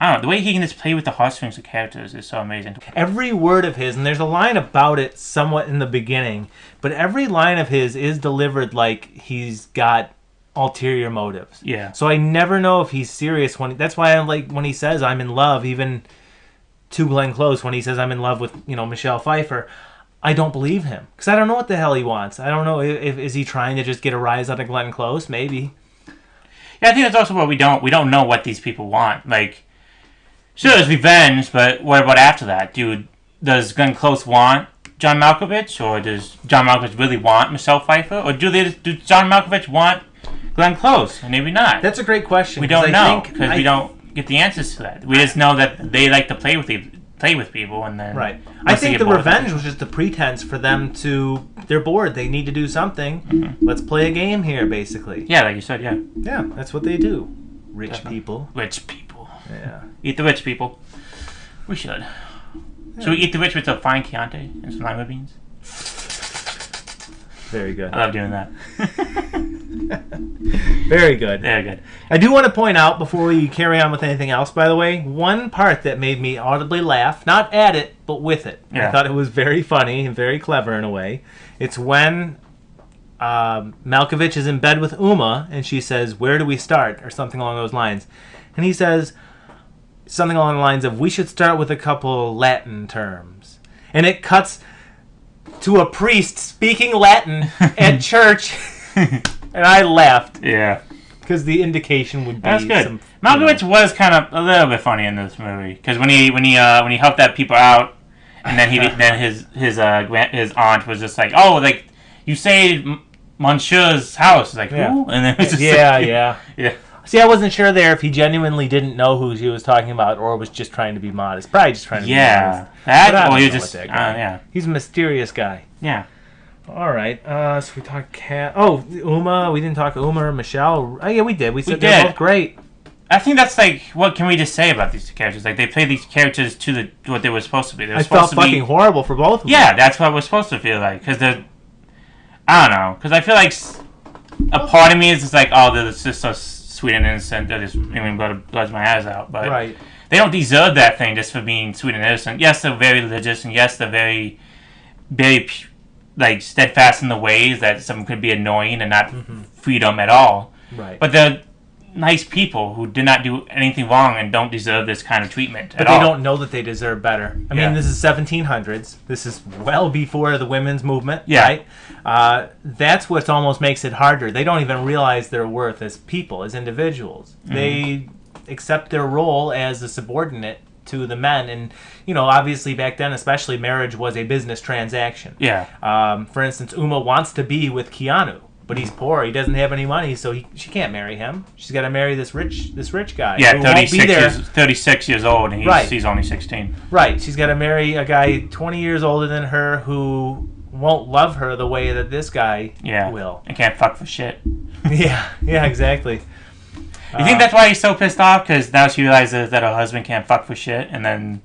I don't know, the way he can just play with the heartstrings of characters is so amazing. Every word of his, and there's a line about it somewhat in the beginning, but every line of his is delivered like he's got ulterior motives. Yeah. So I never know if he's serious that's why I like when he says I'm in love, even to Glenn Close, when he says I'm in love with, Michelle Pfeiffer, I don't believe him. Because I don't know what the hell he wants. I don't know if is he trying to just get a rise out of Glenn Close? Maybe. Yeah, I think that's also what we don't know what these people want. Like, sure, there's revenge, but what about after that? Does Glenn Close want John Malkovich, or does John Malkovich really want Michelle Pfeiffer, or do John Malkovich want Glenn Close? And maybe not. That's a great question. We don't know because we don't get the answers to that. We just know that they like to play with people, and then right. I think the revenge was just a pretense for them to. They're bored. They need to do something. Mm-hmm. Let's play a game here, basically. Yeah, like you said. Yeah. Yeah, that's what they do. Rich people. Rich people. Yeah. Eat the rich people. We should. Yeah. Should we eat the rich with a fine Chianti and some lima beans? Very good. I love doing that. Very good. Very good. I do want to point out, before we carry on with anything else, by the way, one part that made me audibly laugh, not at it, but with it. Yeah. I thought it was very funny and very clever in a way. It's when Malkovich is in bed with Uma, and she says, "Where do we start?" or something along those lines. And he says something along the lines of, "We should start with a couple Latin terms." And it cuts to a priest speaking Latin at church, and I laughed. Yeah. Because the indication would be that's good. Malkovich was kind of a little bit funny in this movie because when he helped that people out, and then his aunt was just like, "Oh, like you saved Monsieur's house." Like, yeah. Who? And then it was just yeah. Yeah. See, I wasn't sure there if he genuinely didn't know who she was talking about or was just trying to be modest. Probably just trying to be modest. Yeah. He's a mysterious guy. Yeah. All right. So we talked Uma. We didn't talk Uma or Michelle. Oh, yeah, we did. We said they're both great. I think that's like, what can we just say about these two characters? Like, they play these characters to what they were supposed to be. I felt fucking horrible for both of them. Yeah, that's what we're supposed to feel like. Because they're, I don't know. Because I feel like a part of me is just like, oh, they're just so sweet and innocent. They're just even going to bludge my eyes out. But right. They don't deserve that thing just for being sweet and innocent. Yes, they're very religious, and yes, they're very, very, like, steadfast in the ways that some could be annoying and not freedom at all. Right. But they're nice people who did not do anything wrong and don't deserve this kind of treatment at all. But they don't know that they deserve better. I mean, this is 1700s. This is well before the women's movement, right? That's what almost makes it harder. They don't even realize their worth as people, as individuals. Mm-hmm. They accept their role as a subordinate to the men, and obviously back then, especially, marriage was a business transaction. Yeah. For instance, Uma wants to be with Keanu, but he's poor. He doesn't have any money, so she can't marry him. She's got to marry this rich guy. Yeah, 36 years old, and he's only 16. Right. She's got to marry a guy 20 years older than her who won't love her the way that this guy will. And can't fuck for shit. Yeah, exactly. You think that's why he's so pissed off? Because now she realizes that her husband can't fuck for shit, and then...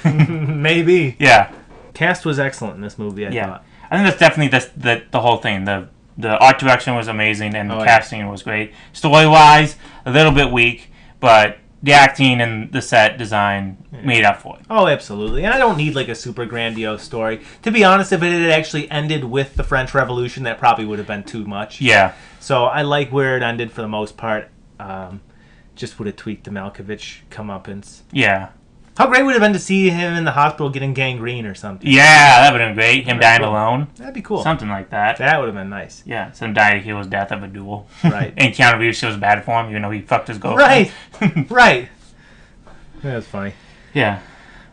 Maybe. Yeah. Cast was excellent in this movie, I thought. I think that's definitely the whole thing. The art direction was amazing, and the casting was great. Story-wise, a little bit weak, but the acting and the set design made up for it. Oh, absolutely. And I don't need like a super grandiose story. To be honest, if it had actually ended with the French Revolution, that probably would have been too much. Yeah. So I like where it ended for the most part. just would have tweaked the Malkovich comeuppance. Yeah. How great would it have been to see him in the hospital getting gangrene or something? Yeah, that would have been great. Him dying alone. That'd be cool. Something like that. That would have been nice. Yeah, some die a hero's death of a duel. Right. And Keanu Reeves feels bad for him, even though he fucked his girlfriend. Right. Right. That's funny. Yeah.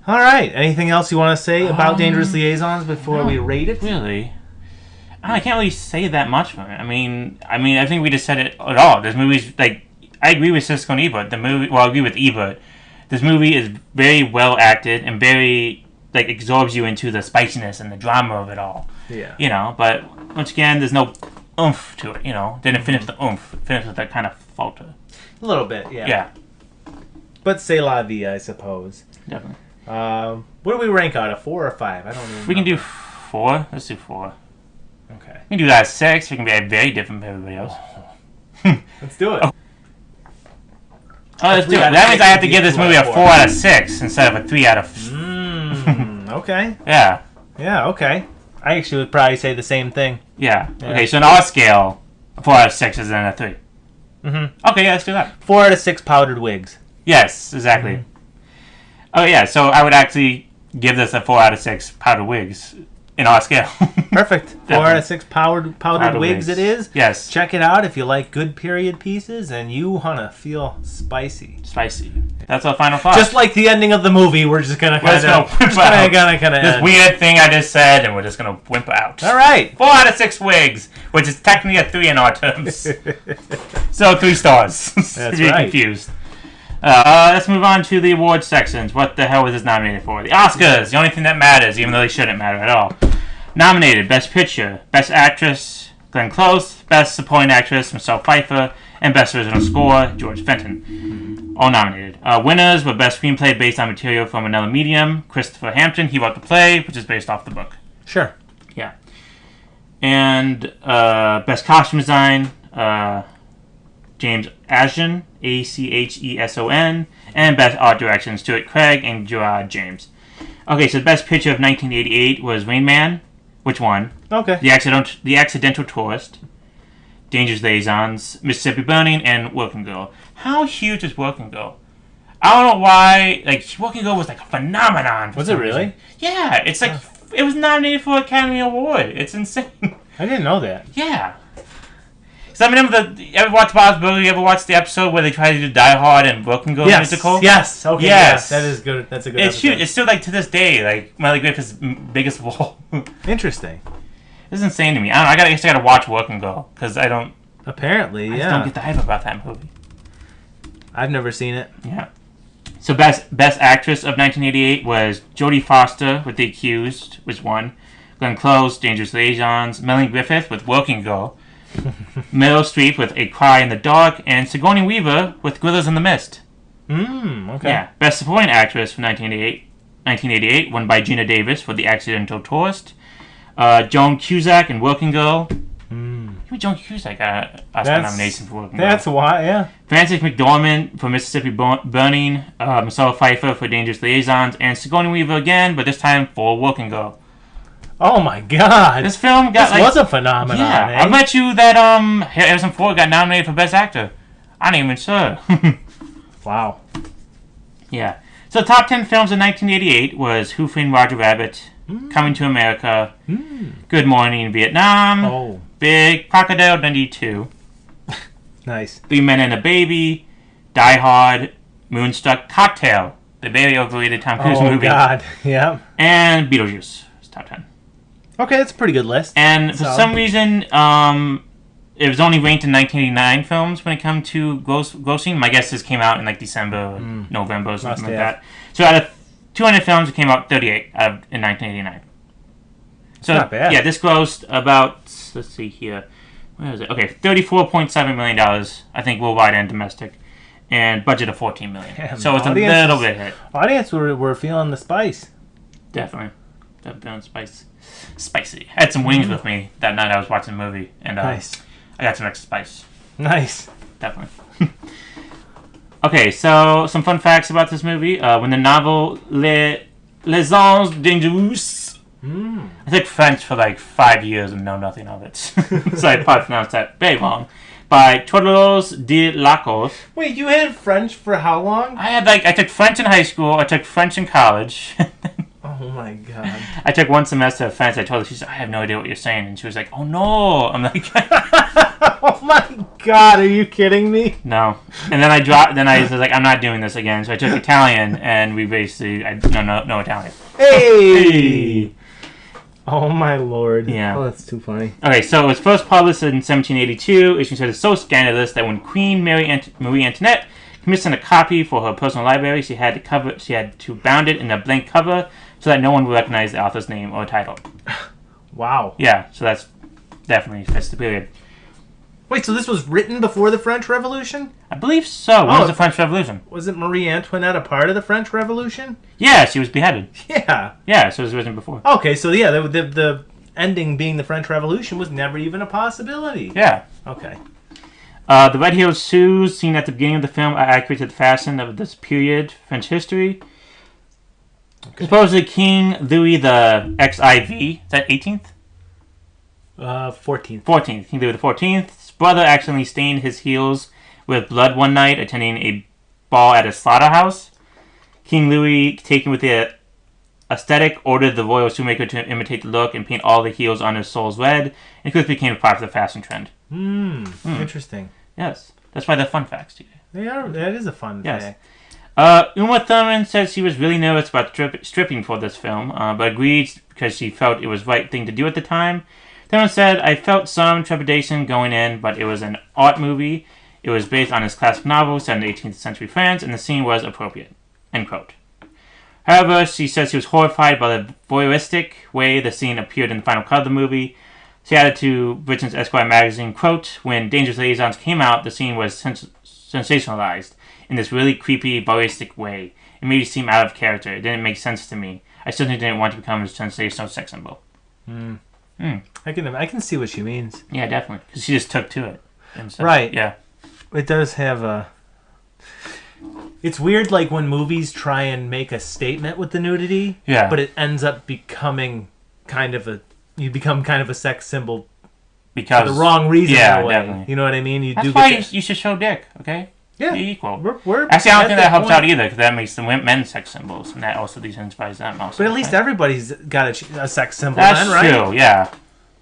All right. Anything else you want to say about Dangerous Liaisons before we rate it? Really? I can't really say that much from it. I mean, I think we just said it at all. This movie's like, I agree with Cisco and Ebert. I agree with Ebert. This movie is very well acted and very like absorbs you into the spiciness and the drama of it all. Yeah. You know, but once again, there's no oomph to it. You know, didn't finish the oomph. Finished with that kind of falter. A little bit, yeah. Yeah. But c'est la vie, I suppose. Definitely. What do we rank out of 4 or 5? I don't even. We can do 4. Let's do 4. Okay. We can do that at 6. We can be very different from everybody else. Let's do it. Oh, let's do it. That means I have to give this movie a 4 out of 6 instead of a 3 out of... Okay. Yeah. Yeah, okay. I actually would probably say the same thing. Yeah. Okay, so in our scale, a 4 out of 6 is then a 3. Mm-hmm. Okay, yeah, let's do that. 4 out of 6 powdered wigs. Yes, exactly. Mm-hmm. Oh, yeah, so I would actually give this a 4 out of 6 powdered wigs in our scale. Perfect. 4 out of 6 powdered wigs it is. Yes. Check it out if you like good period pieces and you want to feel spicy. Spicy. That's our final thought. Just like the ending of the movie, we're just going to kind of this weird thing I just said, and we're just going to wimp out. All right. 4 out of 6 wigs, which is technically a 3 in our terms. So 3 stars. That's Be right. confused. Let's move on to the awards sections. What the hell was this nominated for? The Oscars, the only thing that matters, even though they shouldn't matter at all. Nominated: Best Picture, Best Actress, Glenn Close, Best Supporting Actress, Michelle Pfeiffer, and Best Original Score, George Fenton. All nominated. Winners were Best Screenplay based on material from another medium, Christopher Hampton. He wrote the play, which is based off the book. Sure. Yeah. And Best Costume Design, James Ashton, Acheson, and Best Art Direction, Stuart Craig and Gerard James. Okay, so the Best Picture of 1988 was Rain Man, which won. Okay. The Accidental Tourist, Dangerous Liaisons, Mississippi Burning, and Working Girl. How huge is Working Girl? I don't know why. Like, Working Girl was like a phenomenon. Was it really? Reason. Yeah, it's like it was nominated for an Academy Award. It's insane. I didn't know that. Yeah. So I remember you ever watch Bob's Burgers? You ever watch the episode where they try to do Die Hard and Working Girl musical? Yes. Okay. Yes. Yeah, that is good. That's a good. It's huge. It's still like to this day like Melly Griffith's biggest role. Interesting. This is insane to me. I guess I gotta watch Working Girl because I don't. Apparently, I just don't get the hype about that movie. I've never seen it. Yeah. So best actress of 1988 was Jodie Foster with The Accused, which won. Glenn Close, Dangerous Liaisons. Melanie Griffith with Working Girl. Meryl Streep with A Cry in the Dark, and Sigourney Weaver with Gorillas in the Mist. Okay. Yeah. Best Supporting Actress for 1988, won by Gina Davis for The Accidental Tourist. Joan Cusack in Working Girl. Even Joan Cusack got an Oscar nomination for Working Girl. That's why, yeah. Frances McDormand for Mississippi Burning. Michelle Pfeiffer for Dangerous Liaisons, and Sigourney Weaver again, but this time for Working Girl. Oh my God! This film got was a phenomenon. Yeah, eh? I bet you that Harrison Ford got nominated for Best Actor. I ain't even sure. Wow. Yeah. So top 10 films in 1988 was Who Framed Roger Rabbit, Coming to America, Good Morning Vietnam, Big, Crocodile Dundee 2, Nice. 3 Men and a Baby, Die Hard, Moonstruck, Cocktail, the very overrated Tom Cruise movie. Oh God, yeah. And Beetlejuice. It's top 10. Okay, that's a pretty good list. And for some reason, it was only ranked in 1989 films when it comes to grossing. My guess this came out in like December or November or something like that. So out of 200 films, it came out 38 in 1989. So not bad. Yeah, this grossed about, let's see here, where is it? Okay, $34.7 million, I think worldwide and domestic, and budget of $14 million. Damn, so it's a little bit hit. Audience were feeling the spice. Definitely feeling spicy. I had some wings with me that night I was watching the movie, and nice. I got some extra spice. Nice. Definitely. Okay, so some fun facts about this movie. When the novel Liaisons Dangerous, I took French for like 5 years and know nothing of it. So I probably pronounced that very wrong. by Todos de Lacos. Wait, you had French for how long? I took French in high school. I took French in college. Oh my god. I took one semester of French. I told her, she said, I have no idea what you're saying. And she was like, oh no. I'm like, oh my god, are you kidding me? no. And then I was like, I'm not doing this again. So I took Italian, and we basically, no Italian. Hey! Oh my lord. Yeah. Oh, that's too funny. Okay, so it was first published in 1782. It's considered so scandalous that when Queen Marie Antoinette commissioned a copy for her personal library, she had to bound it in a blank cover so that no one would recognize the author's name or title. Wow. Yeah, so that's the period. Wait, so this was written before the French Revolution? I believe so. When was the French Revolution? Wasn't Marie Antoinette a part of the French Revolution? Yeah, she was beheaded. Yeah. Yeah, so it was written before. Okay, so yeah, the ending being the French Revolution was never even a possibility. Yeah. Okay. The red-heeled shoes seen at the beginning of the film are accurate to the fashion of this period French history. Okay. Supposedly King Louis the XIV, is that 18th? 14th. 14th. King Louis the 14th's brother accidentally stained his heels with blood one night attending a ball at a slaughterhouse. King Louis, taken with the aesthetic, ordered the royal shoemaker to imitate the look and paint all the heels on his soles red, and quickly became a popular fashion trend. Interesting. Yes. That's why they're fun facts to you. They are. That is a fun fact. Uma Thurman said she was really nervous about stripping for this film, but agreed because she felt it was the right thing to do at the time. Thurman said, I felt some trepidation going in, but it was an art movie. It was based on his classic novel set in 18th century France, and the scene was appropriate. End quote. However, she says she was horrified by the voyeuristic way the scene appeared in the final cut of the movie. She added to Britain's Esquire magazine, quote, when Dangerous Liaisons came out, the scene was sensationalized in this really creepy, voyeuristic way. It made it seem out of character. It didn't make sense to me. I certainly didn't want to become a sensational sex symbol. I can see what she means. Yeah, definitely. Because she just took to it. Right. Yeah. It does have a... It's weird, like, when movies try and make a statement with the nudity, yeah, but it ends up becoming kind of a... You become kind of a sex symbol because for the wrong reason. Yeah, in a way. definitely. You know what I mean? That's why you should show dick, okay? Yeah. Be equal. We're actually, I don't think that helps out either, because that makes the men sex symbols, and that also desensitizes them also. But at least everybody's got a sex symbol That's then, right? true, yeah.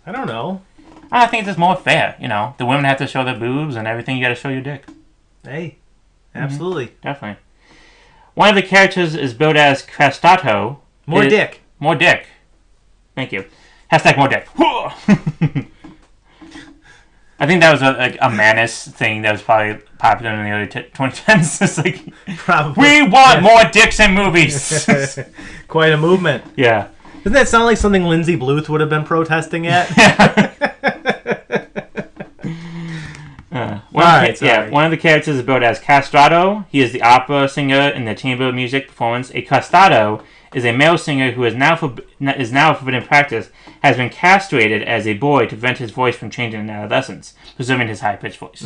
I don't know. I think it's just more fair, you know. The women have to show their boobs, and everything you got to show your dick. Hey, absolutely. Definitely. One of the characters is billed as Crastato. More dick. More dick. Thank you. Hashtag more dick. I think that was a Manus thing that was probably popular in the early 2010s. It's like, probably. We want more dicks in movies. Quite a movement. Yeah. Doesn't that sound like something Lindsay Bluth would have been protesting at? One of the characters is billed as castrato. He is the opera singer in the chamber music performance. A castrato is a male singer who is now forbidden practice, has been castrated as a boy to prevent his voice from changing in adolescence, preserving his high-pitched voice.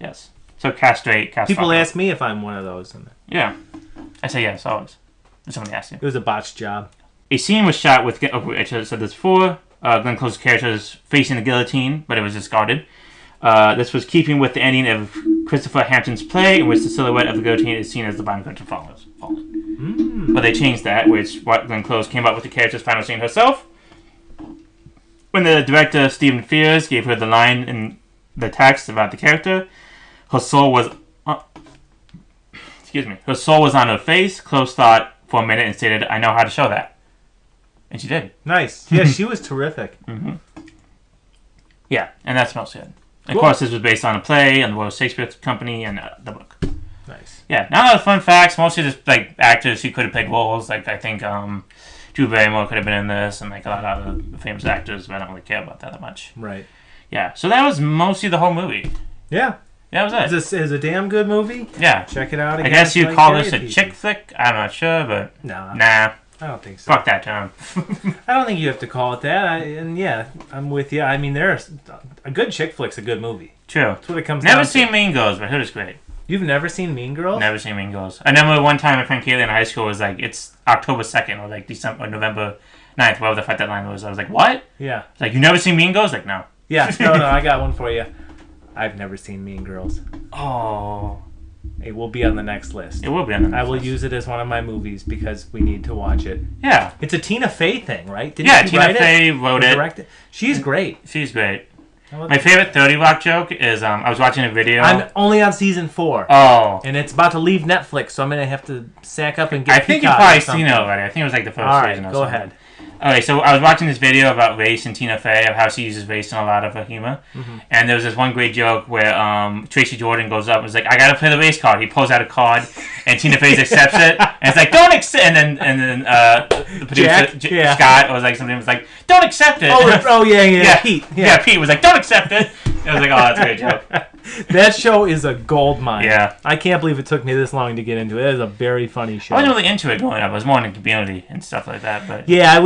Yes. So castrato. People ask me if I'm one of those. Yeah. I say yes, always. If somebody asks you. It was a botched job. A scene was shot with... I said this before. Glenn Close's character is facing the guillotine, but it was discarded. This was keeping with the ending of Christopher Hampton's play, in which the silhouette of the guillotine is seen as the bottom curtain falls. But they changed that, which Glenn Close came up with the character's final scene herself. When the director, Stephen Frears, gave her the line in the text about the character, her soul was... Her soul was on her face. Close thought for a minute and stated, I know how to show that. And she did. Nice. Yeah, she was terrific. Yeah, and that's mostly it. Of course, this was based on a play, on the Royal Shakespeare Company, and the book. Nice. Yeah, not a lot of fun facts. Mostly just like actors who could have played roles. Like I think Drew Barrymore could have been in this, and like a lot of other famous actors. But I don't really care about that much. Right. Yeah. So that was mostly the whole movie. Yeah. That was it. It's a damn good movie. Yeah. Check it out again. I guess you call this a chick flick. I'm not sure, but nah. I don't think so. Fuck that term. I don't think you have to call it that. I'm with you. I mean, a good chick flick's a good movie. True. That's what it comes down to. Never seen Mean Girls, but it was great. You've never seen Mean Girls? Never seen Mean Girls. I remember one time my friend Kaylee in high school was like, it's October 2nd or like December or November 9th, whatever the fuck that line was. I was like, what? Yeah. Like, you never seen Mean Girls? Like, no. Yeah. No, I got one for you. I've never seen Mean Girls. Oh. It will be on the next list. It will be on the next I will list. use it as one of my movies because we need to watch it. Yeah. It's a Tina Fey thing, right? Tina Fey wrote it. Direct it. She's great. She's great. My favorite 30 Rock joke is I was watching a video. I'm only on season 4. Oh. And it's about to leave Netflix, so I'm going to have to sack up and get I think you've Peacock probably or something. seen it already. I think it was like the first All season right, or go something. ahead. Okay, so I was watching this video about race and Tina Fey, of how she uses race in a lot of her humor. Mm-hmm. And there was this one great joke where Tracy Jordan goes up and is like, I gotta play the race card. He pulls out a card, and Tina Fey accepts it. And it's like, don't accept. And then the producer, Scott, was like, something was like, don't accept it. Yeah. Pete. Yeah, Pete was like, don't accept it. I was like, oh, that's a great joke. That show is a gold mine. Yeah. I can't believe it took me this long to get into it. It is a very funny show. I wasn't really into it growing up. I was more in the community and stuff like that. But yeah,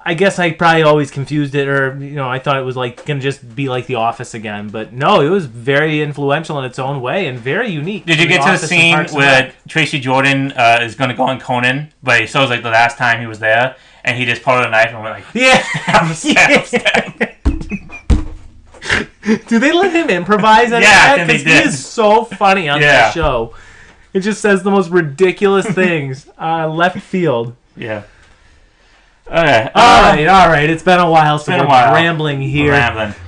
I guess I probably always confused it, or I thought it was like gonna just be like The Office again. But no, it was very influential in its own way and very unique. Did you get to the scene where Tracy Jordan is gonna go on Conan, but he shows like the last time he was there, and he just pulled out a knife and went like, stab. Do they let him improvise on that? Yeah, because he is so funny on that show. It just says the most ridiculous things. Left field. Yeah. Okay. All right. It's been a while, so we're rambling here.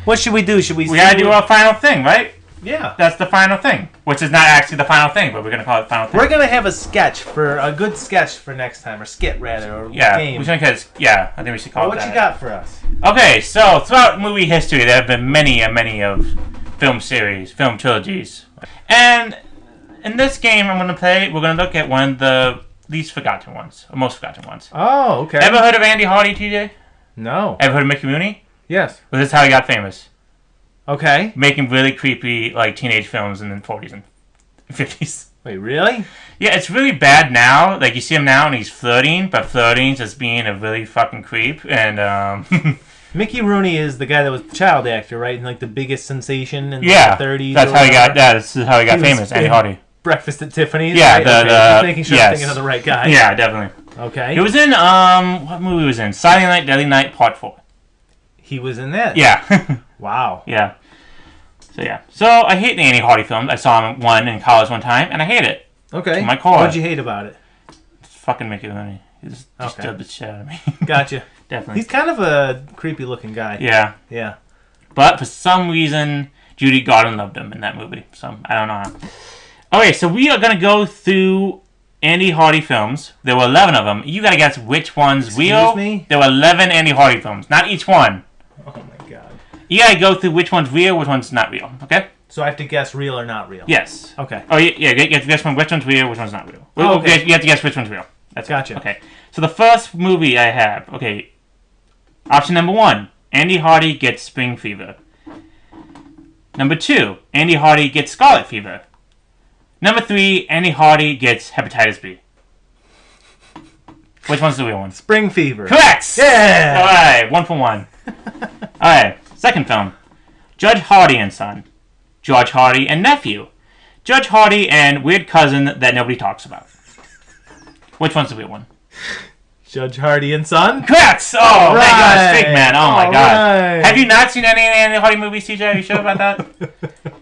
What should we do? We gotta do our final thing, right? Yeah. That's the final thing, which is not actually the final thing, but we're gonna call it the final thing. We're gonna have a good sketch for next time, or skit rather, or game. I think we should call it that. What you got for us? Okay, so throughout movie history, there have been many of film series, film trilogies, and in this game I'm gonna play, we're gonna look at one of the least forgotten ones, or most forgotten ones. Oh, okay. Ever heard of Andy Hardy, TJ? No. Ever heard of Mickey Rooney? Yes. Well, this is how he got famous. Okay. Making really creepy, like, teenage films in the 40s and 50s. Wait, really? Yeah, it's really bad now. Like, you see him now and he's flirting, but flirting just being a really fucking creep. And, Mickey Rooney is the guy that was the child actor, right? And, like, the biggest sensation in the 30s. That's how he got, this is how he got famous, Andy Hardy. Breakfast at Tiffany's? Yeah, right? Just making sure I'm thinking of the right guy. Yeah, definitely. Okay. He was in, what movie was in? Silent Night, Deadly Night, Part 4. He was in that? Yeah. Wow. Yeah. So I hate the Andy Hardy films. I saw him in college one time, and I hate it. Okay. To my core. What'd you hate about it? It's fucking Mickey Rooney. He just disturbed the shit out of me. Gotcha. Definitely. He's kind of a creepy looking guy. Yeah. Yeah. But for some reason, Judy Garland loved him in that movie. So I don't know. Okay, so we are going to go through Andy Hardy films. There were 11 of them. You got to guess which one's real. Excuse me? There were 11 Andy Hardy films. Not each one. Oh my god. You got to go through which one's real, which one's not real. Okay? So I have to guess real or not real? Yes. Okay. Oh, yeah, you have to guess which one's real, which one's not real. Okay. You have to guess which one's real. That's gotcha. Okay. So the first movie I have, okay, option number 1, Andy Hardy gets spring fever. Number 2, Andy Hardy gets scarlet fever. Number 3, Andy Hardy gets hepatitis B. Which one's the real one? Spring fever. Correct! Yeah! Alright, 1 for 1. Alright, second film. Judge Hardy and Son. George Hardy and Nephew. Judge Hardy and weird cousin that nobody talks about. Which one's the real one? Judge Hardy and Son? Correct! Oh, my God, fake man. Oh, my God. Right. Have you not seen any Andy Hardy movies, TJ? Are you sure about that?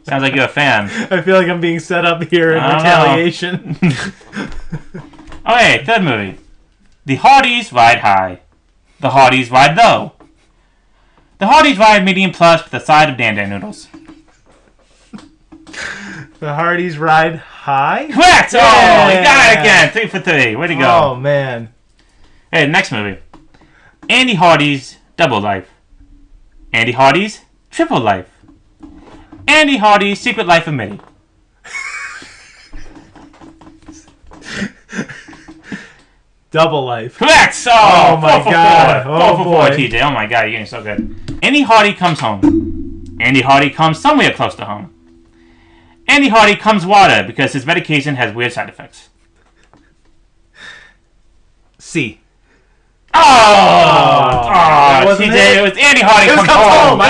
Sounds like you're a fan. I feel like I'm being set up here in retaliation. Okay, third movie. The Hardys ride high. The Hardys ride low. The Hardys ride medium plus with a side of Dan noodles. The Hardys ride high? Correct! Yeah. Oh, you got it again. 3 for 3. Way to go. Oh, man. Hey, next movie. Andy Hardy's Double Life. Andy Hardy's Triple Life. Andy Hardy's Secret Life of Mitty. Double Life. Correct! Oh my God. Four for four, TJ. Oh my God, you're getting so good. Andy Hardy comes home. Andy Hardy comes somewhere close to home. Andy Hardy comes water because his medication has weird side effects. C. TJ, it was Andy Hardy comes home.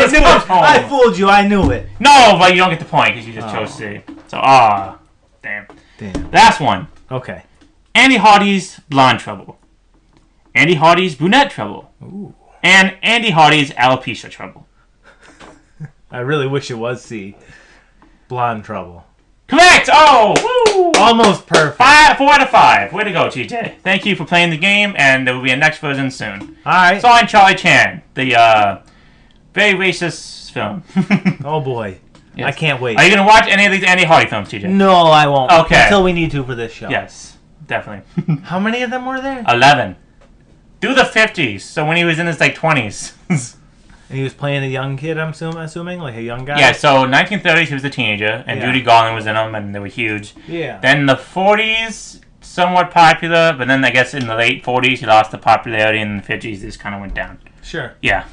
I fooled you. I knew it. No, but you don't get the point because you just chose C. So, damn. Last one. Okay. Andy Hardy's blonde trouble. Andy Hardy's brunette trouble. Ooh. And Andy Hardy's alopecia trouble. I really wish it was C. Blonde Trouble. Correct! Oh! Woo! Almost perfect. 4 out of 5. Way to go, TJ. Thank you for playing the game, and there will be a next version soon. Alright. Starring Charlie Chan, the very racist film. Oh boy. Yes. I can't wait. Are you going to watch any of these Andy Hardy films, TJ? No, I won't. Okay. Until we need to for this show. Yes, definitely. How many of them were there? 11. Through the 50s, so when he was in his 20s. And he was playing a young kid, I'm assuming? Like a young guy? Yeah, so 1930s he was a teenager, and Judy Garland was in them, and they were huge. Yeah. Then the 40s, somewhat popular, but then I guess in the late 40s he lost the popularity, and in the 50s this kind of went down. Sure. Yeah.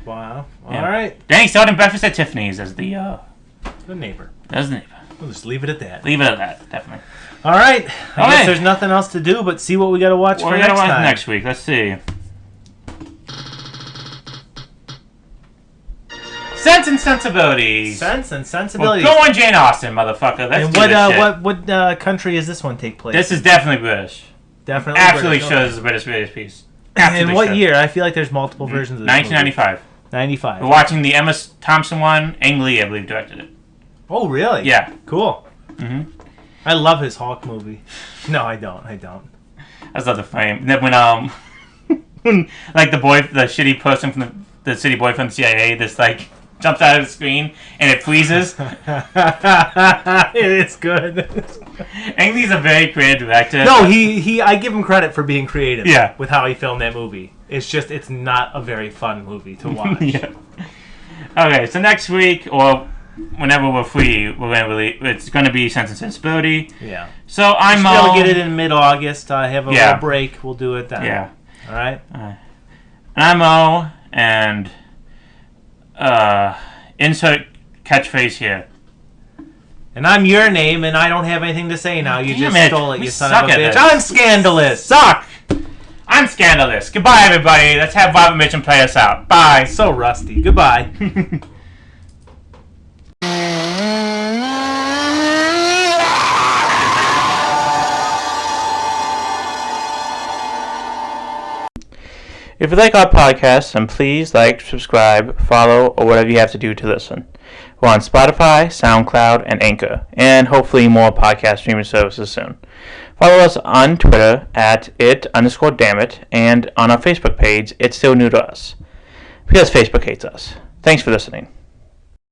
Wow. All right. Then he started in Breakfast at Tiffany's as the neighbor. As the neighbor. We'll just leave it at that. Leave it at that, definitely. All right. I guess there's nothing else to do but see what we got to watch for next time. Next week. Let's see. Sense and Sensibility. Sense and Sensibility. Well, go on Jane Austen, motherfucker. Let's do this shit. What country does this one take place? This is definitely British. Definitely. Absolutely sure this is a British piece. And what year? I feel like there's multiple versions of this 1995. movie. 95. We're watching the Emma Thompson one. Ang Lee, I believe, directed it. Oh, really? Yeah. Cool. Mm-hmm. I love his Hawk movie. No, I don't. I just love the frame. Then when like the shitty person from the city boy from the CIA, this like jumps out of the screen and it freezes. It's good. Ang Lee's a very creative director. No, I give him credit for being creative. Yeah. With how he filmed that movie. It's just it's not a very fun movie to watch. Yeah. Okay, so next week or whenever we're free, it's going to be Sense and Sensibility. Yeah. So I'm Mo. We'll get it in mid-August. I have a little break. We'll do it then. Yeah. All right. And I'm Mo, and insert catchphrase here. And I'm your name, and I don't have anything to say now. You just stole it, you son of a bitch. This. I'm scandalous. Suck. I'm scandalous. Goodbye, everybody. Let's have Robert Mitchum play us out. Bye. So rusty. Goodbye. If you like our podcast, then please like, subscribe, follow, or whatever you have to do to listen. We're on Spotify, SoundCloud, and Anchor, and hopefully more podcast streaming services soon. Follow us on Twitter at @it_dammit, and on our Facebook page, It's Still New to Us. Because Facebook hates us. Thanks for listening.